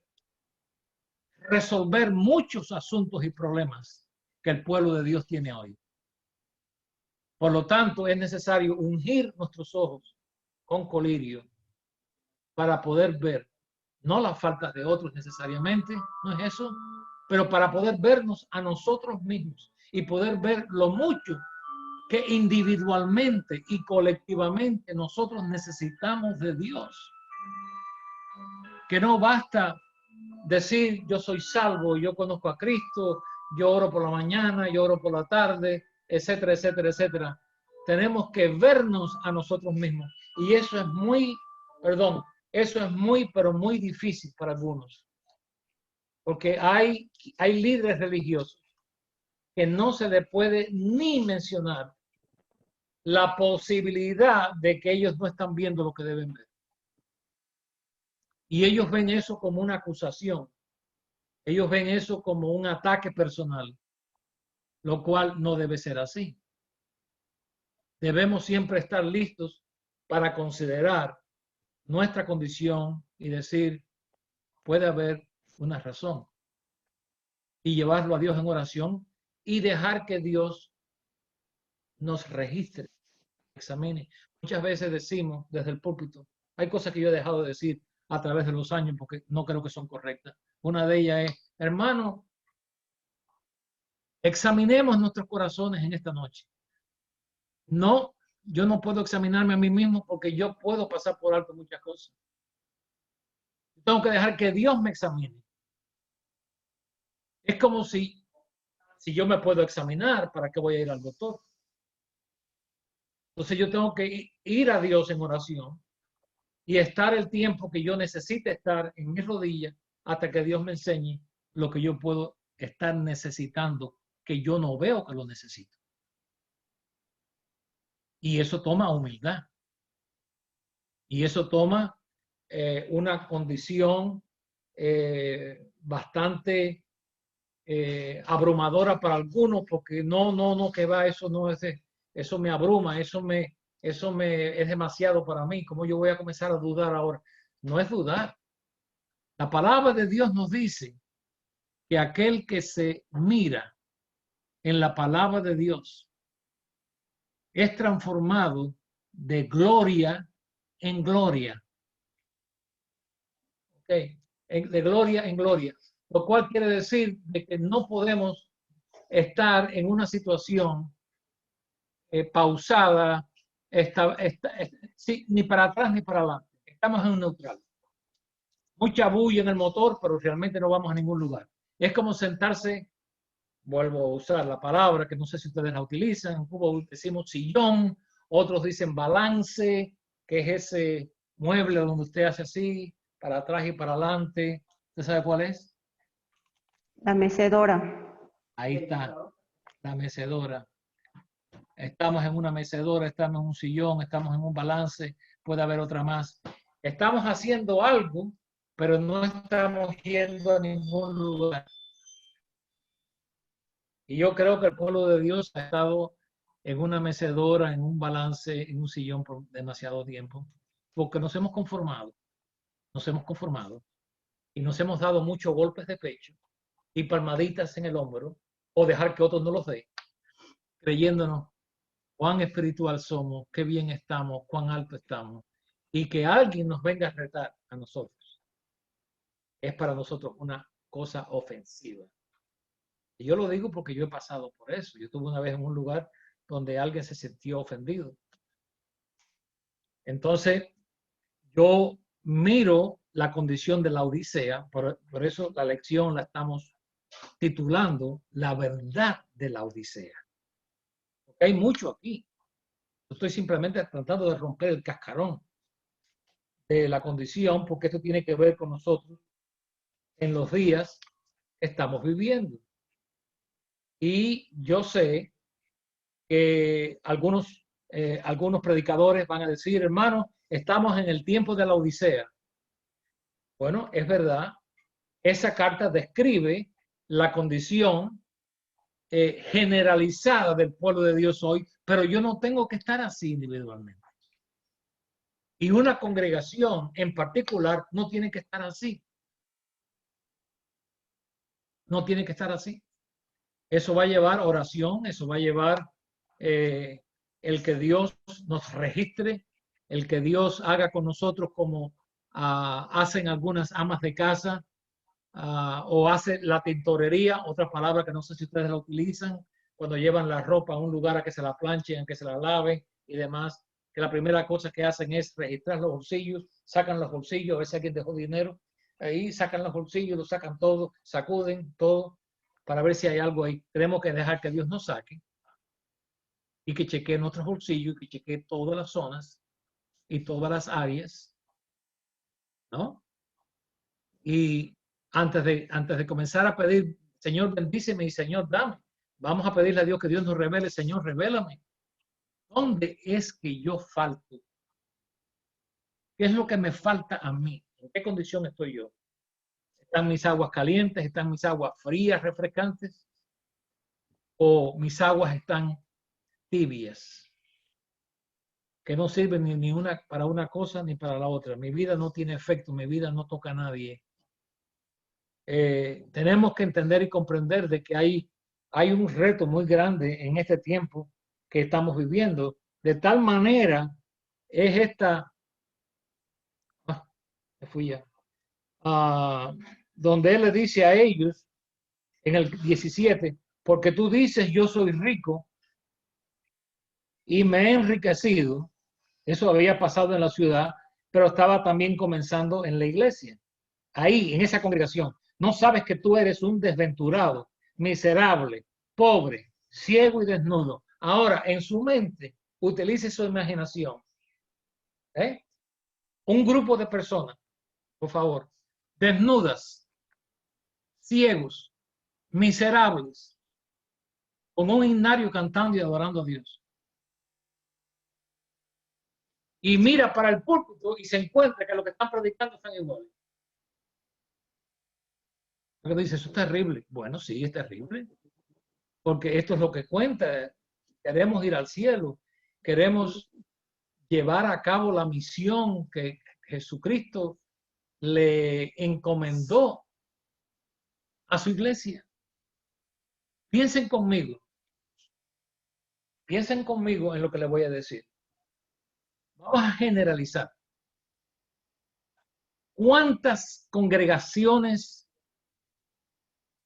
resolver muchos asuntos y problemas que el pueblo de Dios tiene hoy. Por lo tanto, es necesario ungir nuestros ojos con colirio para poder ver, no las faltas de otros necesariamente, no es eso, pero para poder vernos a nosotros mismos y poder ver lo mucho que individualmente y colectivamente nosotros necesitamos de Dios. Que no basta decir yo soy salvo, yo conozco a Cristo, yo oro por la mañana, yo oro por la tarde, etcétera, etcétera, etcétera. Tenemos que vernos a nosotros mismos. Y eso es muy, eso es muy, pero muy difícil para algunos. Porque hay líderes religiosos que no se le puede ni mencionar la posibilidad de que ellos no están viendo lo que deben ver. Y ellos ven eso como una acusación. Ellos ven eso como un ataque personal, lo cual no debe ser así. Debemos siempre estar listos para considerar nuestra condición y decir, puede haber una razón. Y llevarlo a Dios en oración y dejar que Dios nos registre, examine. Muchas veces decimos desde el púlpito, hay cosas que yo he dejado de decir a través de los años porque no creo que son correctas. Una de ellas es, hermano, examinemos nuestros corazones en esta noche. No, yo no puedo examinarme a mí mismo porque yo puedo pasar por alto muchas cosas. Tengo que dejar que Dios me examine. Es como si yo me puedo examinar, ¿para qué voy a ir al doctor? Entonces yo tengo que ir a Dios en oración y estar el tiempo que yo necesite estar en mis rodillas hasta que Dios me enseñe lo que yo puedo estar necesitando, que yo no veo que lo necesito. Y eso toma humildad. Y eso toma una condición bastante abrumadora para algunos, porque no, que va, eso no es, eso me abruma, eso es demasiado para mí. ¿Cómo yo voy a comenzar a dudar ahora? No es dudar. La palabra de Dios nos dice que aquel que se mira en la palabra de Dios es transformado de gloria en gloria. Okay. De gloria en gloria. Lo cual quiere decir de que no podemos estar en una situación pausada, sí, ni para atrás ni para adelante. Estamos en un neutral. Mucha bulla en el motor, pero realmente no vamos a ningún lugar. Es como sentarse, vuelvo a usar la palabra que no sé si ustedes la utilizan, en Cuba decimos sillón, otros dicen balance, que es ese mueble donde usted hace así, para atrás y para adelante. ¿Usted sabe cuál es? La mecedora. Ahí está, la mecedora. Estamos en una mecedora, estamos en un sillón, estamos en un balance, puede haber otra más. Estamos haciendo algo, pero no estamos yendo a ningún lugar. Y yo creo que el pueblo de Dios ha estado en una mecedora, en un balance, en un sillón por demasiado tiempo, porque nos hemos conformado y nos hemos dado muchos golpes de pecho y palmaditas en el hombro o dejar que otros no los den, creyéndonos cuán espiritual somos, qué bien estamos, cuán alto estamos, y que alguien nos venga a retar a nosotros. Es para nosotros una cosa ofensiva. Y yo lo digo porque yo he pasado por eso. Yo estuve una vez en un lugar donde alguien se sintió ofendido. Entonces, yo miro la condición de la Odisea, por eso la lección la estamos titulando La verdad de la Odisea. Porque hay mucho aquí. Yo estoy simplemente tratando de romper el cascarón de la condición, porque esto tiene que ver con nosotros en los días que estamos viviendo. Y yo sé que algunos predicadores van a decir, hermano, estamos en el tiempo de la Odisea. Bueno, es verdad, esa carta describe la condición generalizada del pueblo de Dios hoy, pero yo no tengo que estar así individualmente. Y una congregación en particular no tiene que estar así. No tiene que estar así. Eso va a llevar oración, eso va a llevar el que Dios nos registre, el que Dios haga con nosotros como hacen algunas amas de casa o hace la tintorería, otra palabra que no sé si ustedes la utilizan, cuando llevan la ropa a un lugar a que se la planchen, a que se la laven y demás, que la primera cosa que hacen es registrar los bolsillos, sacan los bolsillos, a ver si alguien dejó dinero, ahí sacan los bolsillos, lo sacan todo, sacuden todo, para ver si hay algo ahí. Tenemos que dejar que Dios nos saque y que chequee nuestros bolsillos, y que chequee todas las zonas y todas las áreas, ¿no? Y antes de comenzar a pedir, Señor, bendíceme y Señor, dame, vamos a pedirle a Dios que Dios nos revele, Señor, revélame. ¿Dónde es que yo falto? ¿Qué es lo que me falta a mí? ¿En qué condición estoy yo? ¿Están mis aguas calientes? ¿Están mis aguas frías, refrescantes? ¿O mis aguas están tibias? Que no sirven ni una para una cosa ni para la otra. Mi vida no tiene efecto, mi vida no toca a nadie. Tenemos que entender y comprender de que hay un reto muy grande en este tiempo que estamos viviendo. De tal manera es esta, me fui ya, donde él le dice a ellos en el 17, porque tú dices yo soy rico y me he enriquecido. Eso había pasado en la ciudad, pero estaba también comenzando en la iglesia. Ahí, en esa congregación, no sabes que tú eres un desventurado, miserable, pobre, ciego y desnudo. Ahora, en su mente, utilice su imaginación. Un grupo de personas, por favor, desnudas, ciegos, miserables, con un himnario cantando y adorando a Dios. Y mira para el púlpito y se encuentra que lo que están predicando están iguales. Porque dice, eso es terrible. Bueno, sí, es terrible. Porque esto es lo que cuenta. Queremos ir al cielo. Queremos llevar a cabo la misión que Jesucristo le encomendó a su iglesia. Piensen conmigo. Piensen conmigo en lo que les voy a decir. Vamos a generalizar. ¿Cuántas congregaciones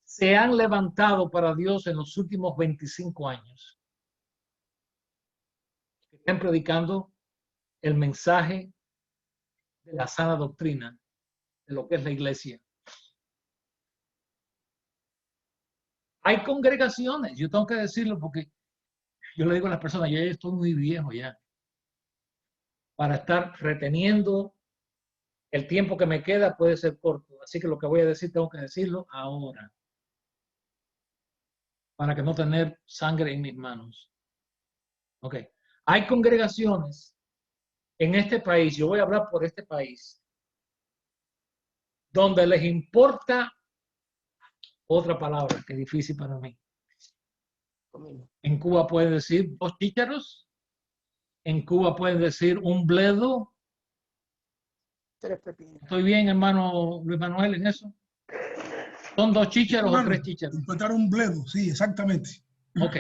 se han levantado para Dios en los últimos 25 años? Están predicando el mensaje de la sana doctrina de lo que es la iglesia. Hay congregaciones, yo tengo que decirlo porque yo le digo a las personas, yo ya estoy muy viejo ya para estar reteniendo el tiempo que me queda puede ser corto, así que lo que voy a decir tengo que decirlo ahora para que no tener sangre en mis manos. Ok, hay congregaciones en este país, yo voy a hablar por este país, donde les importa otra palabra que es difícil para mí. En Cuba pueden decir 2 chícharos, en Cuba pueden decir un bledo. 3 pepinos. ¿Estoy bien, hermano Luis Manuel, en eso? ¿Son 2 chícharos o 3 chícharos? Encontrar un bledo, sí, exactamente. Ok.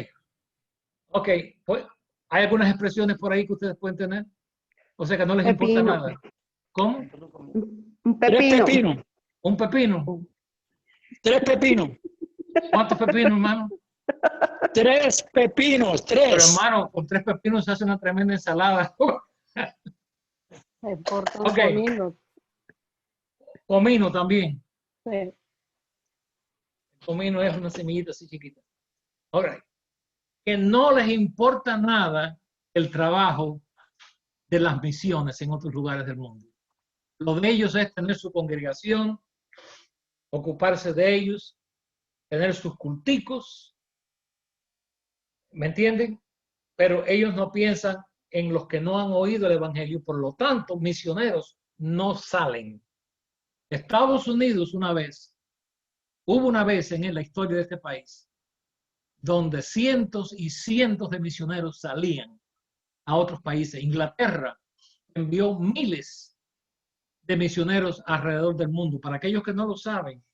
Ok, pues, ¿hay algunas expresiones por ahí que ustedes pueden tener? O sea que no les importa Pepino. nada. ¿Cómo? Un 3 pepino. pepinos. ¿Un pepino? 3 pepinos. ¿Cuántos pepinos, hermano? 3 pepinos. Pero 3. hermano, con 3 pepinos se hace una tremenda ensalada. Importa un Ok. comino. Comino también. Sí. El comino es una semillita así chiquita. Ahora, que no les importa nada el trabajo de las misiones en otros lugares del mundo. Lo de ellos es tener su congregación, ocuparse de ellos, tener sus culticos, ¿me entienden? Pero ellos no piensan en los que no han oído el evangelio, por lo tanto, misioneros no salen. Estados Unidos hubo una vez en la historia de este país, donde cientos y cientos de misioneros salían a otros países. Inglaterra envió miles de misioneros alrededor del mundo. Para aquellos que no lo saben,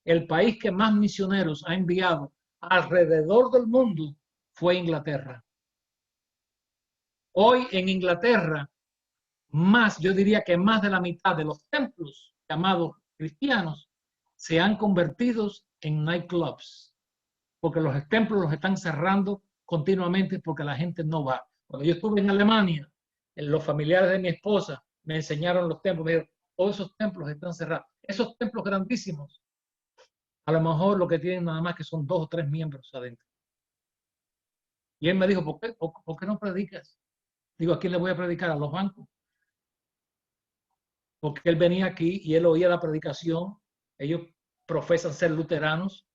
el país que más misioneros ha enviado alrededor del mundo fue Inglaterra. Hoy en Inglaterra, yo diría que más de la mitad de los templos llamados cristianos se han convertido en nightclubs, porque los templos los están cerrando continuamente porque la gente no va. Cuando yo estuve en Alemania, los familiares de mi esposa me enseñaron los templos, me dijeron, todos esos templos están cerrados. Esos templos grandísimos, a lo mejor lo que tienen nada más que son 2 o 3 miembros adentro. Y él me dijo, ¿por qué no predicas? Digo, ¿a quién le voy a predicar? A los bancos. Porque él venía aquí y él oía la predicación. Ellos profesan ser luteranos.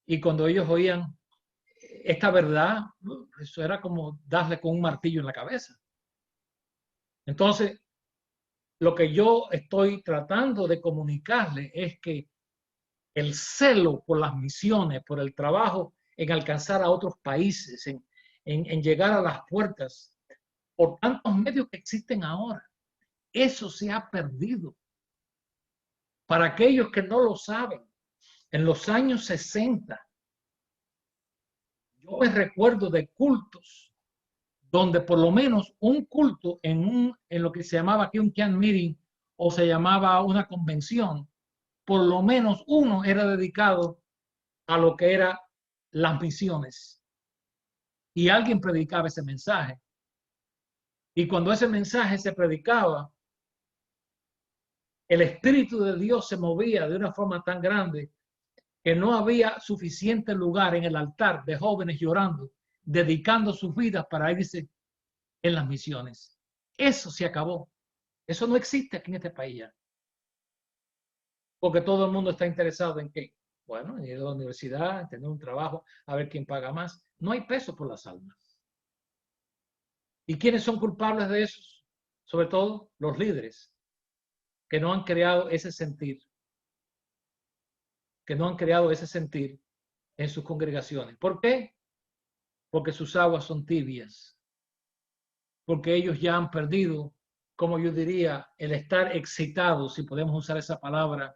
Y cuando ellos oían esta verdad, eso era como darle con un martillo en la cabeza. Entonces, lo que yo estoy tratando de comunicarle es que el celo por las misiones, por el trabajo en alcanzar a otros países, en llegar a las puertas, por tantos medios que existen ahora, eso se ha perdido. Para aquellos que no lo saben, en los años 60, yo me recuerdo de cultos donde por lo menos un culto en lo que se llamaba aquí un camp meeting o se llamaba una convención, por lo menos uno era dedicado a lo que eran las misiones. Y alguien predicaba ese mensaje. Y cuando ese mensaje se predicaba, el Espíritu de Dios se movía de una forma tan grande que no había suficiente lugar en el altar de jóvenes llorando, dedicando sus vidas para irse en las misiones. Eso se acabó. Eso no existe aquí en este país ya. Porque todo el mundo está interesado en qué. Bueno, en ir a la universidad, en tener un trabajo, a ver quién paga más. No hay peso por las almas. ¿Y quiénes son culpables de eso? Sobre todo los líderes, que no han creado ese sentir. Que no han creado ese sentir en sus congregaciones. ¿Por qué? Porque sus aguas son tibias. Porque ellos ya han perdido, como yo diría, el estar excitados, si podemos usar esa palabra,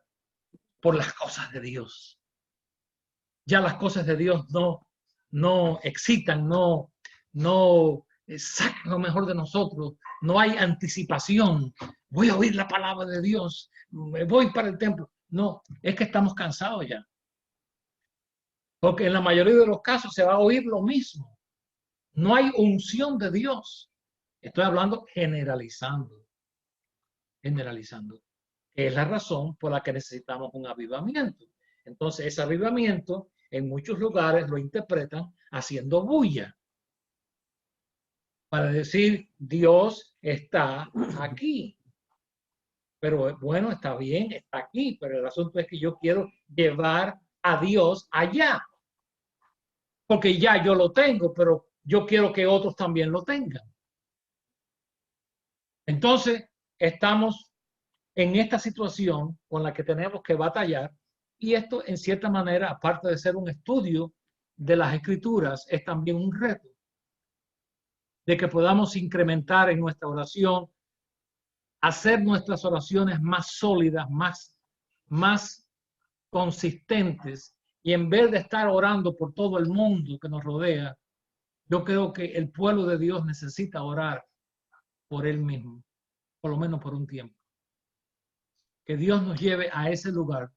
por las cosas de Dios. Ya las cosas de Dios no excitan, no sacan lo mejor de nosotros. No hay anticipación. Voy a oír la palabra de Dios. Me voy para el templo. No, es que estamos cansados ya. Porque en la mayoría de los casos se va a oír lo mismo. No hay unción de Dios. Estoy hablando generalizando. Generalizando. Es la razón por la que necesitamos un avivamiento. Entonces, ese avivamiento en muchos lugares lo interpretan haciendo bulla. Para decir, Dios está aquí. Pero bueno, está bien, está aquí. Pero el asunto es que yo quiero llevar a Dios allá. Porque ya yo lo tengo, pero yo quiero que otros también lo tengan. Entonces, estamos en esta situación con la que tenemos que batallar, y esto en cierta manera, aparte de ser un estudio de las Escrituras, es también un reto de que podamos incrementar en nuestra oración, hacer nuestras oraciones más sólidas, más consistentes, y en vez de estar orando por todo el mundo que nos rodea, yo creo que el pueblo de Dios necesita orar por él mismo, por lo menos por un tiempo. Que Dios nos lleve a ese lugar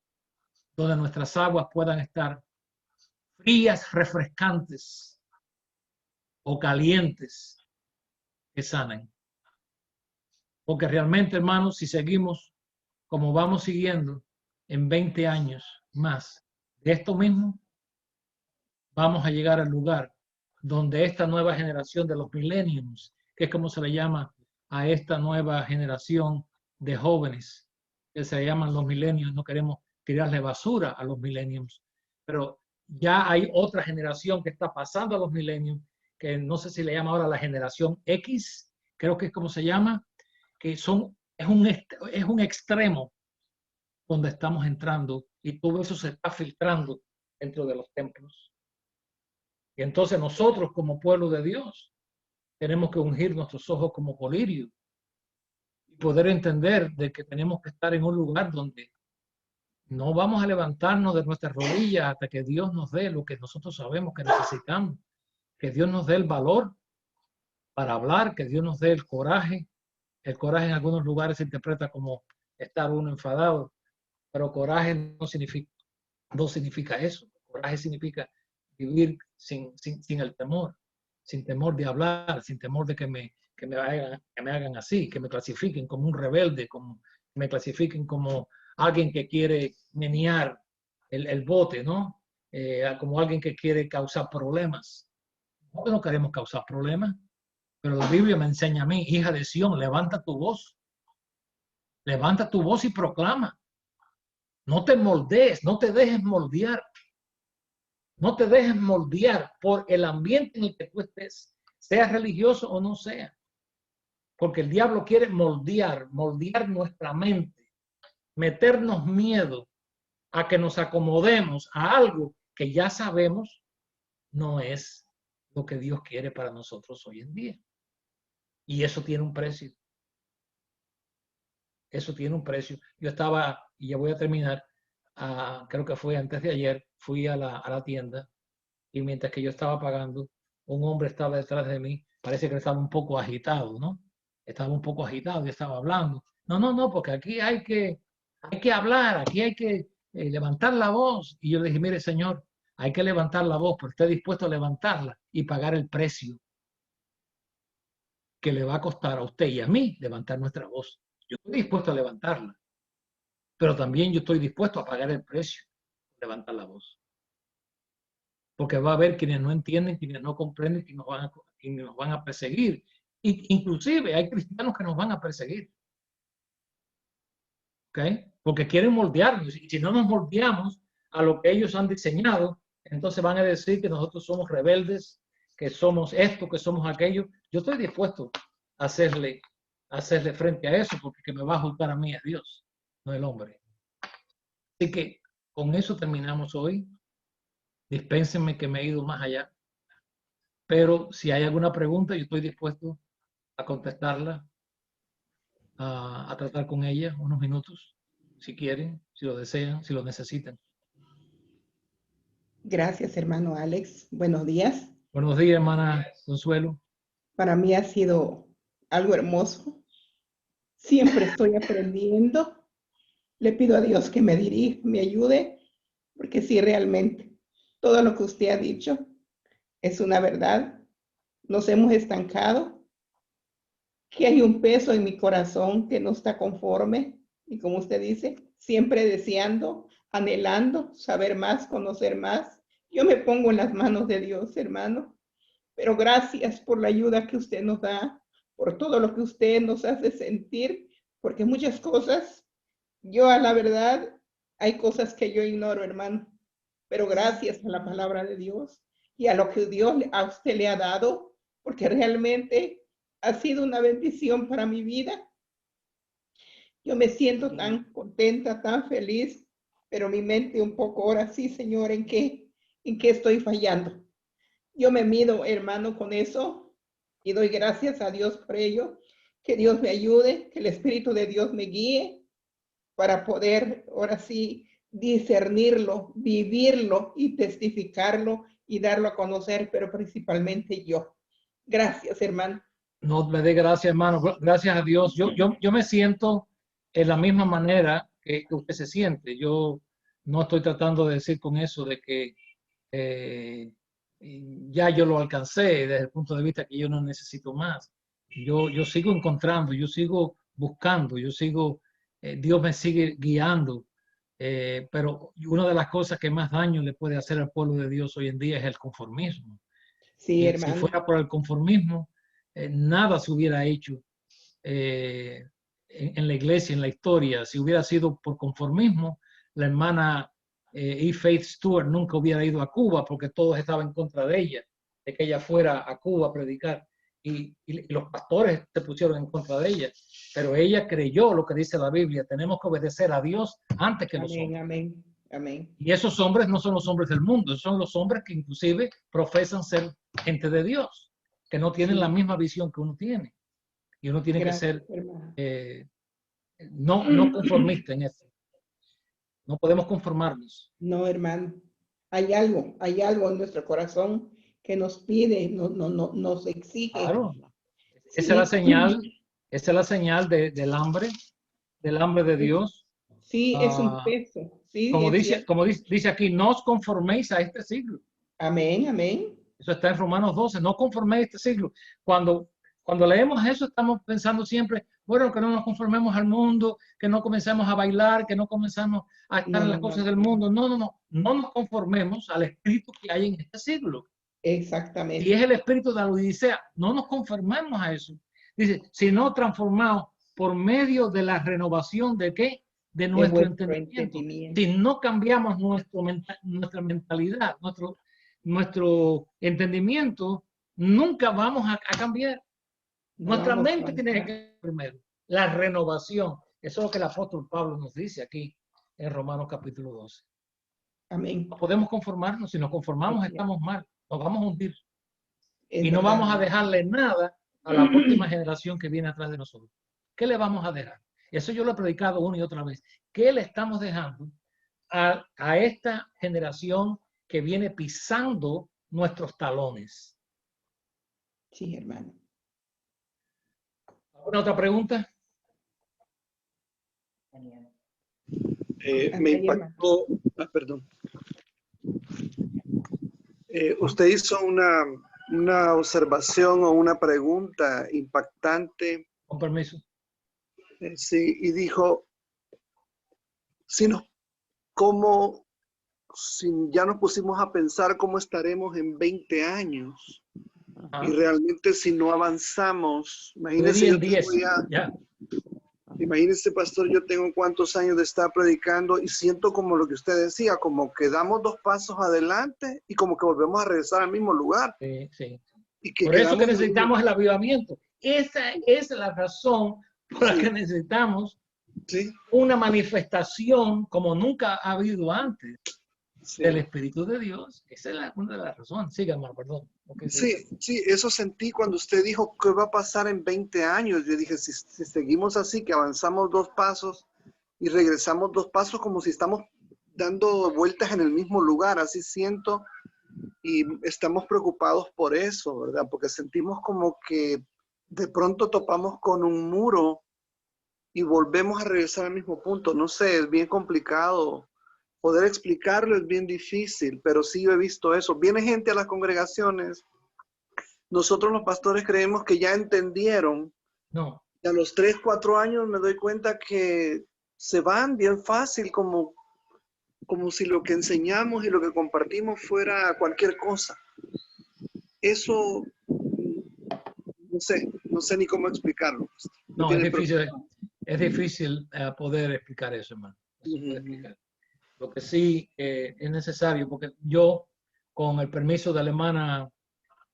donde nuestras aguas puedan estar frías, refrescantes o calientes, que sanen. Porque realmente, hermanos, si seguimos como vamos siguiendo en 20 años más de esto mismo, vamos a llegar al lugar donde esta nueva generación de los millennials, que es como se le llama a esta nueva generación de jóvenes, que se llaman los millennials, no queremos tirarle basura a los millennials, pero ya hay otra generación que está pasando a los millennials, que no sé si le llama ahora la generación X, creo que es como se llama, que es un extremo donde estamos entrando y todo eso se está filtrando dentro de los templos. Y entonces nosotros como pueblo de Dios tenemos que ungir nuestros ojos como colirio y poder entender de que tenemos que estar en un lugar donde no vamos a levantarnos de nuestras rodillas hasta que Dios nos dé lo que nosotros sabemos que necesitamos, que Dios nos dé el valor para hablar, que Dios nos dé el coraje. El coraje en algunos lugares se interpreta como estar uno enfadado, pero coraje no significa eso. Coraje significa vivir sin el temor, sin temor de hablar, sin temor de que me hagan así, que me clasifiquen como un rebelde, que me clasifiquen como alguien que quiere menear el bote, ¿no? Como alguien que quiere causar problemas. Porque no queremos causar problemas. Pero la Biblia me enseña a mí, hija de Sión, levanta tu voz. Levanta tu voz y proclama. No te moldees, no te dejes moldear. No te dejes moldear por el ambiente en el que tú estés, sea religioso o no sea. Porque el diablo quiere moldear nuestra mente, meternos miedo a que nos acomodemos a algo que ya sabemos no es lo que Dios quiere para nosotros hoy en día. Y eso tiene un precio. Eso tiene un precio. Yo estaba, y ya voy a terminar, creo que fue antes de ayer, fui a la tienda y mientras que yo estaba pagando, un hombre estaba detrás de mí, parece que estaba un poco agitado, ¿no? Estaba un poco agitado y estaba hablando. No, porque aquí hay que hablar, aquí hay que levantar la voz. Y yo le dije, mire, señor, hay que levantar la voz, pero esté dispuesto a levantarla y pagar el precio que le va a costar a usted y a mí levantar nuestra voz. Yo estoy dispuesto a levantarla, pero también yo estoy dispuesto a pagar el precio de levantar la voz. Porque va a haber quienes no entienden, quienes no comprenden, quienes nos van a perseguir. Inclusive hay cristianos que nos van a perseguir. ¿Okay? Porque quieren moldearnos. Y si no nos moldeamos a lo que ellos han diseñado, entonces van a decir que nosotros somos rebeldes, que somos esto, que somos aquello. Yo estoy dispuesto a hacerle frente a eso, porque que me va a juzgar a mí es Dios, no el hombre. Así que con eso terminamos hoy. Dispénsenme que me he ido más allá. Pero si hay alguna pregunta, yo estoy dispuesto a contestarla, a tratar con ella unos minutos, si quieren, si lo desean, si lo necesitan. Gracias, hermano Alex. Buenos días. Buenos días, hermana Consuelo. Para mí ha sido algo hermoso. Siempre estoy aprendiendo. Le pido a Dios que me dirija, me ayude, porque sí, realmente, todo lo que usted ha dicho es una verdad. Nos hemos estancado, que hay un peso en mi corazón que no está conforme. Y como usted dice, siempre deseando, anhelando saber más, conocer más. Yo me pongo en las manos de Dios, hermano. Pero gracias por la ayuda que usted nos da, por todo lo que usted nos hace sentir, porque muchas cosas, yo a la verdad, hay cosas que yo ignoro, hermano. Pero gracias a la palabra de Dios y a lo que Dios a usted le ha dado, porque realmente ha sido una bendición para mi vida. Yo me siento tan contenta, tan feliz, pero mi mente un poco ahora sí, Señor, ¿en qué estoy fallando? Yo me mido, hermano, con eso y doy gracias a Dios por ello. Que Dios me ayude, que el Espíritu de Dios me guíe para poder ahora sí discernirlo, vivirlo y testificarlo y darlo a conocer, pero principalmente yo. Gracias, hermano. No me dé gracias, hermano. Gracias a Dios. Yo me siento en la misma manera que usted se siente. Yo no estoy tratando de decir con eso de que ya yo lo alcancé desde el punto de vista que yo no necesito más. Yo sigo encontrando, yo sigo buscando, Dios me sigue guiando. Pero una de las cosas que más daño le puede hacer al pueblo de Dios hoy en día es el conformismo. Sí, hermano. Si fuera por el conformismo, nada se hubiera hecho en la iglesia, en la historia. Si hubiera sido por conformismo, la hermana E. Faith Stewart nunca hubiera ido a Cuba porque todos estaban en contra de ella, de que ella fuera a Cuba a predicar. Y los pastores se pusieron en contra de ella. Pero ella creyó lo que dice la Biblia. Tenemos que obedecer a Dios antes que los hombres. Amén, amén. Y esos hombres no son los hombres del mundo, son los hombres que inclusive profesan ser gente de Dios, que no tienen la misma visión que uno tiene. Y uno tiene que ser no conformista en eso. No podemos conformarnos. No, hermano. Hay algo en nuestro corazón que nos pide, nos exige. Claro. Sí. Esa es la señal del hambre de Dios. Sí, es un peso. Sí, como dice aquí, no os conforméis a este siglo. Amén, amén. Eso está en Romanos 12, no conforméis a este siglo. Cuando leemos eso, estamos pensando siempre, bueno, que no nos conformemos al mundo, que no comencemos a bailar, que no comenzamos a estar en las cosas del mundo. No nos conformemos al espíritu que hay en este siglo. Exactamente. Y es el espíritu de la Odisea. No nos conformamos a eso. Dice, sino transformados por medio de la renovación de ¿qué? De nuestro entendimiento. Si no cambiamos nuestra mentalidad, nuestro entendimiento, nunca vamos a cambiar. Nuestra mente tiene que cambiar primero. La renovación. Eso es lo que el apóstol Pablo nos dice aquí en Romanos capítulo 12. Amén. No podemos conformarnos. Si nos conformamos, estamos mal. Nos vamos a hundir. Es Y no verdad. vamos a dejarle nada a la próxima generación que viene atrás de nosotros. ¿Qué le vamos a dejar? Eso yo lo he predicado una y otra vez. ¿Qué le estamos dejando a esta generación que viene pisando nuestros talones? Sí, hermano. ¿Alguna otra pregunta? Me impactó, perdón. Usted hizo una observación o una pregunta impactante. Con permiso. Sí, y dijo, si ya nos pusimos a pensar cómo estaremos en 20 años. Y realmente si no avanzamos, imagínese, imagínese, pastor, yo tengo cuántos años de estar predicando y siento como lo que usted decía, como que damos 2 pasos adelante y como que volvemos a regresar al mismo lugar. Sí, sí. Y que por eso que necesitamos el avivamiento. Esa es la razón por la que necesitamos una manifestación como nunca ha habido antes del Espíritu de Dios. Esa es una de las razones. Siga, hermano, perdón. Sí, eso sentí cuando usted dijo qué va a pasar en 20 años. Yo dije, si seguimos así, que avanzamos 2 pasos y regresamos 2 pasos como si estamos dando vueltas en el mismo lugar, así siento, y estamos preocupados por eso, ¿verdad? Porque sentimos como que de pronto topamos con un muro y volvemos a regresar al mismo punto. No sé, es bien complicado. Poder explicarlo es bien difícil, pero sí yo he visto eso. Viene gente a las congregaciones. Nosotros los pastores creemos que ya entendieron. No. Y a los 3, 4 años me doy cuenta que se van bien fácil, como si lo que enseñamos y lo que compartimos fuera cualquier cosa. Eso, no sé ni cómo explicarlo. No, es difícil poder explicar eso, hermano. Lo que sí es necesario, porque yo, con el permiso de la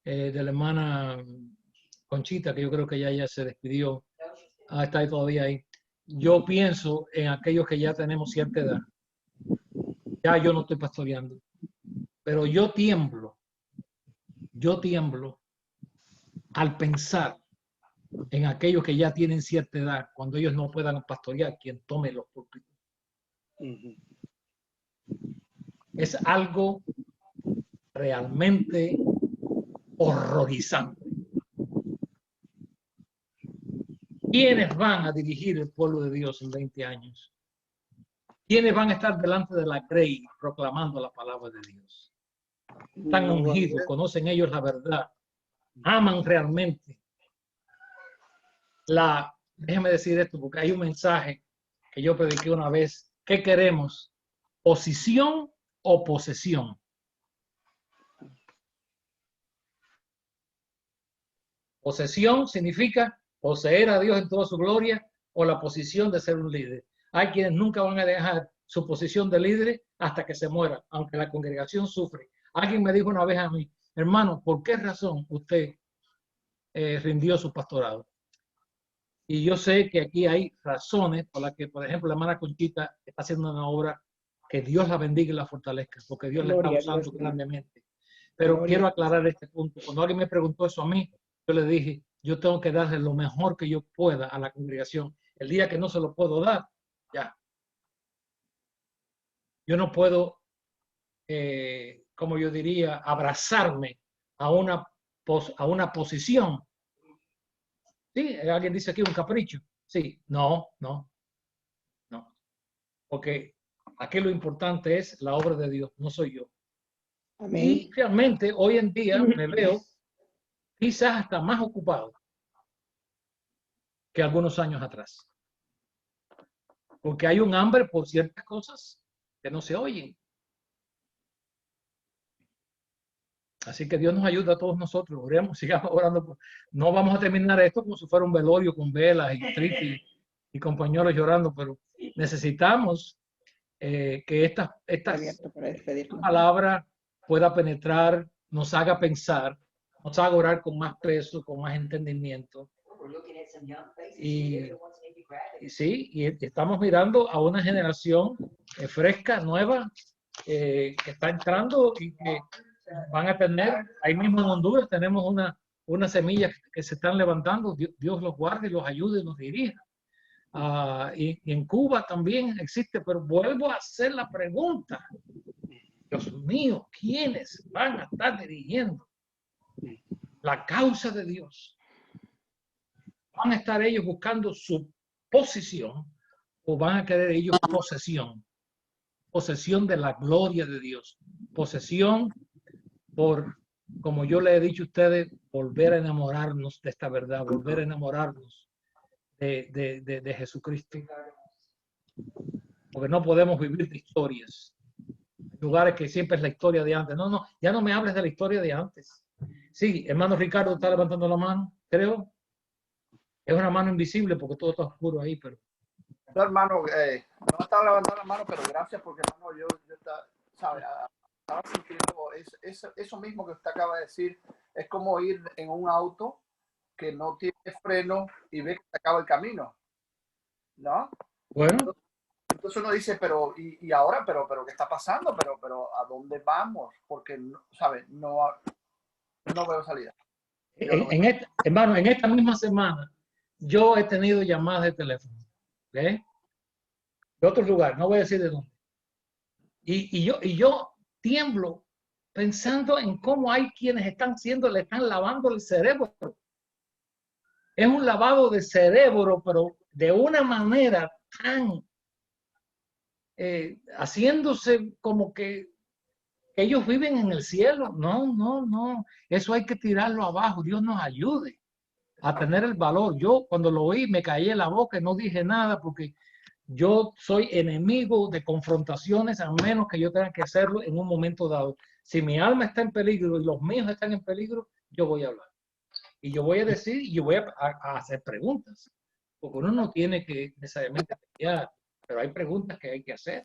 hermana Conchita, que yo creo que ya se despidió, está ahí todavía ahí, yo pienso en aquellos que ya tenemos cierta edad. Ya yo no estoy pastoreando, pero yo tiemblo al pensar en aquellos que ya tienen cierta edad, cuando ellos no puedan pastorear, quien tome los púlpitos. Es algo realmente horrorizante. ¿Quiénes van a dirigir el pueblo de Dios en 20 años? ¿Quiénes van a estar delante de la grey proclamando la palabra de Dios? Están ungidos, conocen ellos la verdad, aman realmente. Déjeme decir esto, porque hay un mensaje que yo prediqué una vez. ¿Qué queremos? ¿Posición o posesión? Posesión significa poseer a Dios en toda su gloria o la posición de ser un líder. Hay quienes nunca van a dejar su posición de líder hasta que se muera, aunque la congregación sufre. Alguien me dijo una vez a mí, hermano, ¿por qué razón usted rindió su pastorado? Y yo sé que aquí hay razones por las que, por ejemplo, la hermana Conchita está haciendo una obra que Dios la bendiga y la fortalezca, porque Dios la está usando grandemente. Pero quiero aclarar este punto. Cuando alguien me preguntó eso a mí, yo le dije, yo tengo que darle lo mejor que yo pueda a la congregación. El día que no se lo puedo dar, ya. Yo no puedo, como yo diría, abrazarme a una posición. Sí, alguien dice aquí un capricho. Sí, no. Porque aquí lo importante es la obra de Dios, no soy yo. Amén. Y realmente hoy en día me veo quizás hasta más ocupado que algunos años atrás. Porque hay un hambre por ciertas cosas que no se oyen. Así que Dios nos ayuda a todos nosotros. Oremos, sigamos orando. No vamos a terminar esto como si fuera un velorio con velas y tristes y compañeros llorando, pero necesitamos que esta Abierto para despedirnos. palabra pueda penetrar, nos haga pensar, nos haga orar con más peso, con más entendimiento. Y sí, y estamos mirando a una generación fresca, nueva, que está entrando y que van a tener, ahí mismo en Honduras tenemos una semilla que se están levantando. Dios los guarde, los ayude y los dirija. Y en Cuba también existe, pero vuelvo a hacer la pregunta. Dios mío, ¿quiénes van a estar dirigiendo la causa de Dios? ¿Van a estar ellos buscando su posición o van a querer ellos posesión? Posesión de la gloria de Dios. Posesión por, como yo le he dicho a ustedes, volver a enamorarnos de esta verdad, volver a enamorarnos de Jesucristo. Porque no podemos vivir de historias. Lugares que siempre es la historia de antes. No, ya no me hables de la historia de antes. Sí, hermano Ricardo está levantando la mano, creo. Es una mano invisible porque todo está oscuro ahí, pero... No, hermano, no estaba levantando la mano, pero gracias porque, hermano, yo estaba sintiendo eso mismo que usted acaba de decir. Es como ir en un auto que no tiene freno y ve que se acaba el camino, ¿no? Bueno. Entonces uno dice, pero, ¿y ahora? Pero, ¿qué está pasando? Pero, ¿a dónde vamos? Porque, ¿sabes? No veo salida. Hermano, en esta misma semana, yo he tenido llamadas de teléfono, ¿okay? De otro lugar, no voy a decir de dónde. Y yo tiemblo pensando en cómo hay quienes le están lavando el cerebro. Es un lavado de cerebro, pero de una manera tan haciéndose como que ellos viven en el cielo. No. Eso hay que tirarlo abajo. Dios nos ayude a tener el valor. Yo cuando lo oí me caí en la boca y no dije nada porque yo soy enemigo de confrontaciones a menos que yo tenga que hacerlo en un momento dado. Si mi alma está en peligro y los míos están en peligro, yo voy a hablar. Y yo voy a decir y yo voy a hacer preguntas. Porque uno no tiene que necesariamente pelear, pero hay preguntas que hay que hacer.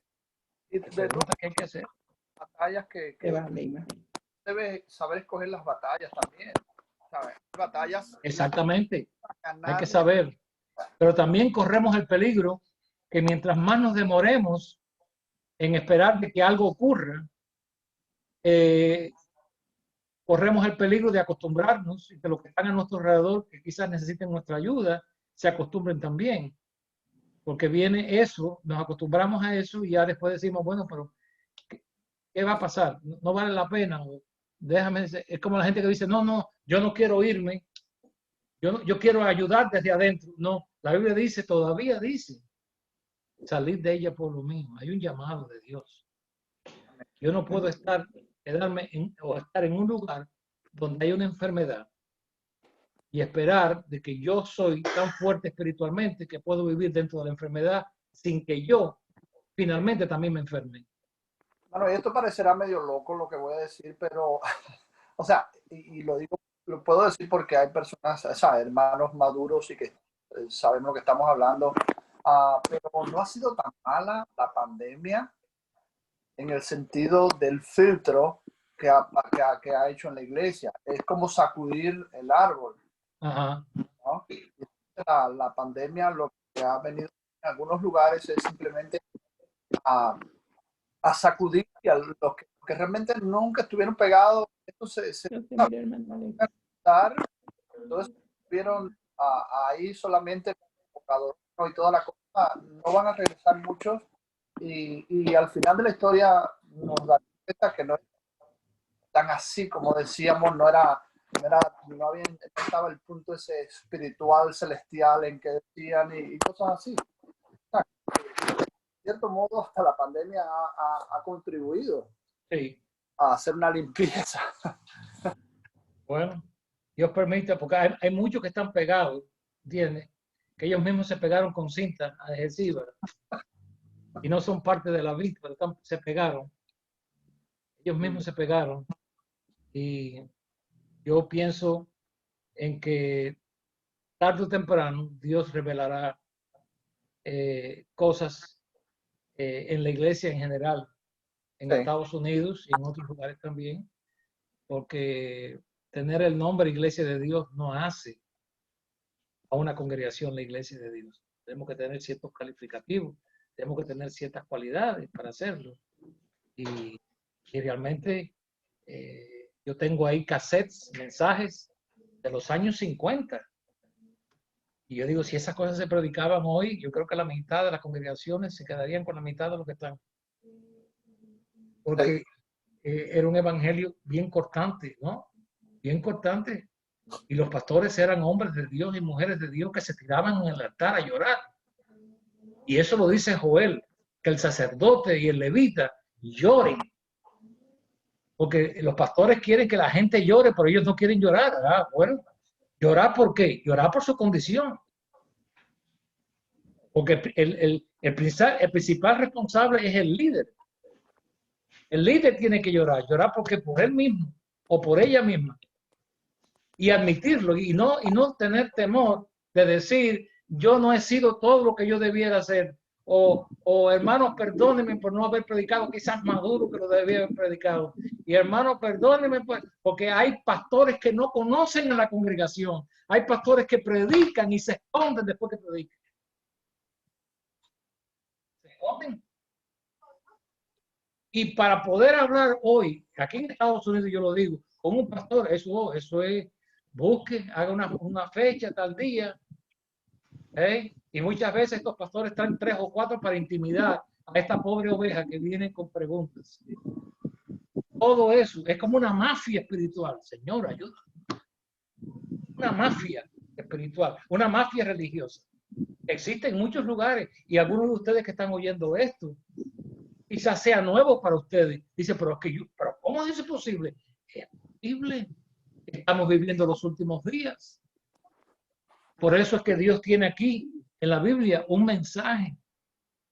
Batallas que debe saber escoger las batallas también. ¿Sabes? Batallas. Exactamente. Hay que saber. Pero también corremos el peligro que mientras más nos demoremos en esperar de que algo ocurra, corremos el peligro de acostumbrarnos y que los que están a nuestro alrededor, que quizás necesiten nuestra ayuda, se acostumbren también. Porque viene eso, nos acostumbramos a eso y ya después decimos, bueno, pero ¿qué va a pasar? No vale la pena. Déjame, es como la gente que dice, no, yo no quiero irme. Yo quiero ayudar desde adentro. No, la Biblia dice, todavía dice, salir de ella por lo mismo. Hay un llamado de Dios. Yo no puedo estar en un lugar donde hay una enfermedad y esperar de que yo soy tan fuerte espiritualmente que puedo vivir dentro de la enfermedad sin que yo finalmente también me enferme. Bueno, y esto parecerá medio loco lo que voy a decir, pero, o sea, y lo digo, lo puedo decir porque hay personas, o sea, hermanos maduros y que sabemos lo que estamos hablando, pero no ha sido tan mala la pandemia en el sentido del filtro que ha hecho en la iglesia. Es como sacudir el árbol. Ajá. ¿No? La pandemia lo que ha venido en algunos lugares es simplemente a sacudir a los que realmente nunca estuvieron pegados. Entonces estuvieron ahí solamente y toda la cosa, no van a regresar muchos y al final de la historia nos da cuenta que no es tan así como decíamos, no estaba el punto ese espiritual, celestial en que decían y cosas así. O sea, de cierto modo hasta la pandemia ha contribuido a hacer una limpieza. Bueno, Dios permite, porque hay muchos que están pegados, ¿entiendes? Que ellos mismos se pegaron con cinta adhesiva y no son parte de la vida, pero se pegaron. Ellos mismos se pegaron. Y yo pienso en que tarde o temprano Dios revelará cosas en la iglesia en general, en Sí. Estados Unidos y en otros lugares también, porque tener el nombre Iglesia de Dios no hace a una congregación la Iglesia de Dios. Tenemos que tener ciertos calificativos, tenemos que tener ciertas cualidades para hacerlo. Y realmente yo tengo ahí cassettes, mensajes de los años 50. Y yo digo, si esas cosas se predicaban hoy, yo creo que la mitad de las congregaciones se quedarían con la mitad de lo que están. Porque era un evangelio bien cortante, ¿no? Bien cortante. Y los pastores eran hombres de Dios y mujeres de Dios que se tiraban en el altar a llorar. Y eso lo dice Joel, que el sacerdote y el levita lloren. Porque los pastores quieren que la gente llore, pero ellos no quieren llorar. Ah, bueno, ¿llorar por qué? Llorar por su condición. Porque el principal responsable es el líder. El líder tiene que llorar. Llorar porque por él mismo o por ella misma. Y admitirlo y no tener temor de decir, yo no he sido todo lo que yo debiera hacer. O hermanos, perdónenme por no haber predicado quizás más duro que lo debía haber predicado. Y hermanos, perdónenme porque hay pastores que no conocen a la congregación. Hay pastores que predican y se esconden después que predican. Se esconden. Y para poder hablar hoy, aquí en Estados Unidos yo lo digo, con un pastor, eso es, busque, haga una fecha, tal día. Y muchas veces estos pastores traen 3 o 4 para intimidar a esta pobre oveja que viene con preguntas. Todo eso es como una mafia espiritual. Señor, ayuda. Una mafia espiritual, una mafia religiosa. Existe en muchos lugares y algunos de ustedes que están oyendo esto, quizás sea nuevo para ustedes. Dice, pero ¿cómo es eso posible? Es posible. Estamos viviendo los últimos días. Por eso es que Dios tiene aquí en la Biblia un mensaje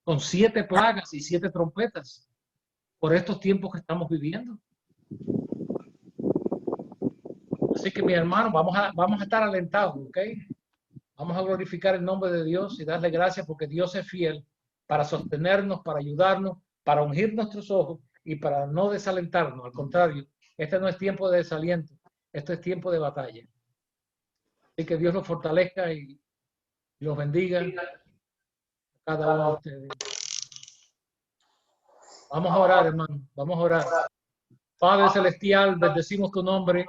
con 7 plagas y 7 trompetas por estos tiempos que estamos viviendo. Así que, mi hermano, vamos a estar alentados, ¿ok? Vamos a glorificar el nombre de Dios y darle gracias porque Dios es fiel para sostenernos, para ayudarnos, para ungir nuestros ojos y para no desalentarnos. Al contrario, este no es tiempo de desaliento, este es tiempo de batalla. Así que Dios los fortalezca y los bendiga a cada uno de ustedes. Vamos a orar, hermano. Vamos a orar. Padre Celestial, bendecimos tu nombre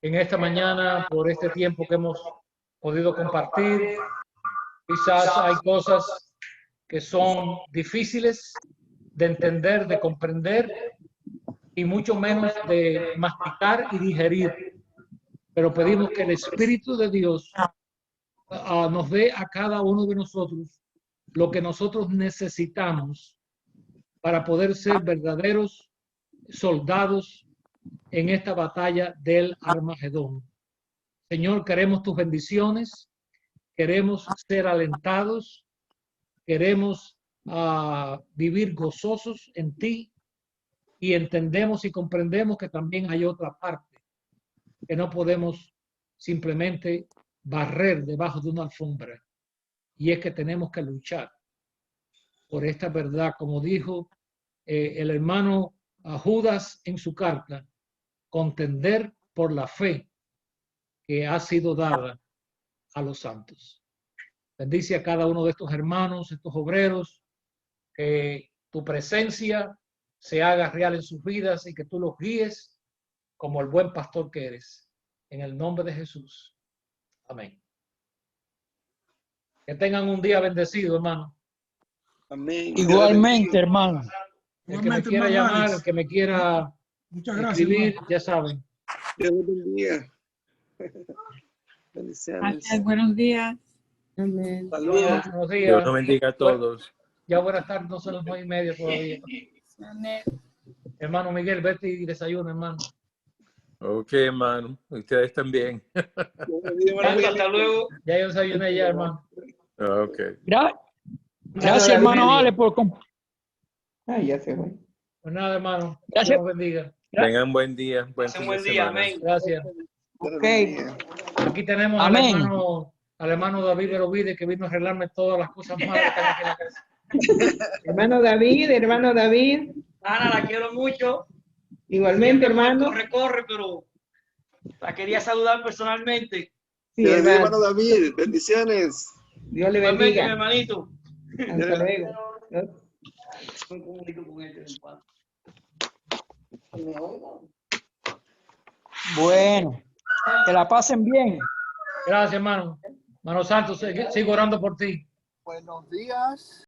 en esta mañana por este tiempo que hemos podido compartir. Quizás hay cosas que son difíciles de entender, de comprender y mucho menos de masticar y digerir. Pero pedimos que el Espíritu de Dios nos dé a cada uno de nosotros lo que nosotros necesitamos para poder ser verdaderos soldados en esta batalla del Armagedón. Señor, queremos tus bendiciones, queremos ser alentados, queremos vivir gozosos en ti y entendemos y comprendemos que también hay otra parte que no podemos simplemente barrer debajo de una alfombra, y es que tenemos que luchar por esta verdad, como dijo el hermano Judas en su carta, contender por la fe que ha sido dada a los santos. Bendice a cada uno de estos hermanos, estos obreros, que tu presencia se haga real en sus vidas y que tú los guíes como el buen pastor que eres. En el nombre de Jesús. Amén. Que tengan un día bendecido, hermano. Amén. Igualmente, hermano. El que me quiera llamar, el que me quiera escribir, ya saben. Dios los bendiga. Bendiciones. Gracias, buenos días. Amén. Saludos. Buenos Dios días. los bendiga a todos. Ya buenas tardes, no son las 9:30 todavía. Hermano Miguel, vete y desayuna, hermano. Ok, hermano. Ustedes también. Hasta luego. Ya yo desayuné ya, hermano. Ok. Gracias, hermano Ale, por Ah, ya se fue. Pues nada, hermano. Gracias. Dios los bendiga. Tengan buen día. Pasen buen día, amén. Gracias. Ok. Aquí tenemos Amén. al hermano David Verovide que vino a arreglarme todas las cosas malas que están aquí en la casa. Hermano David, Ana, la quiero mucho. igualmente, Siempre con el hermano. corre, pero la quería saludar personalmente. Sí, Dios bendiga, hermano. hermano David. Bendiciones. Dios le Igualmente, mi bendiga. hermanito. Hasta luego. Me comunico con él de vez en cuando. Bueno, que la pasen bien. Gracias, hermano. Hermano Santos, sigo orando por ti. Buenos días.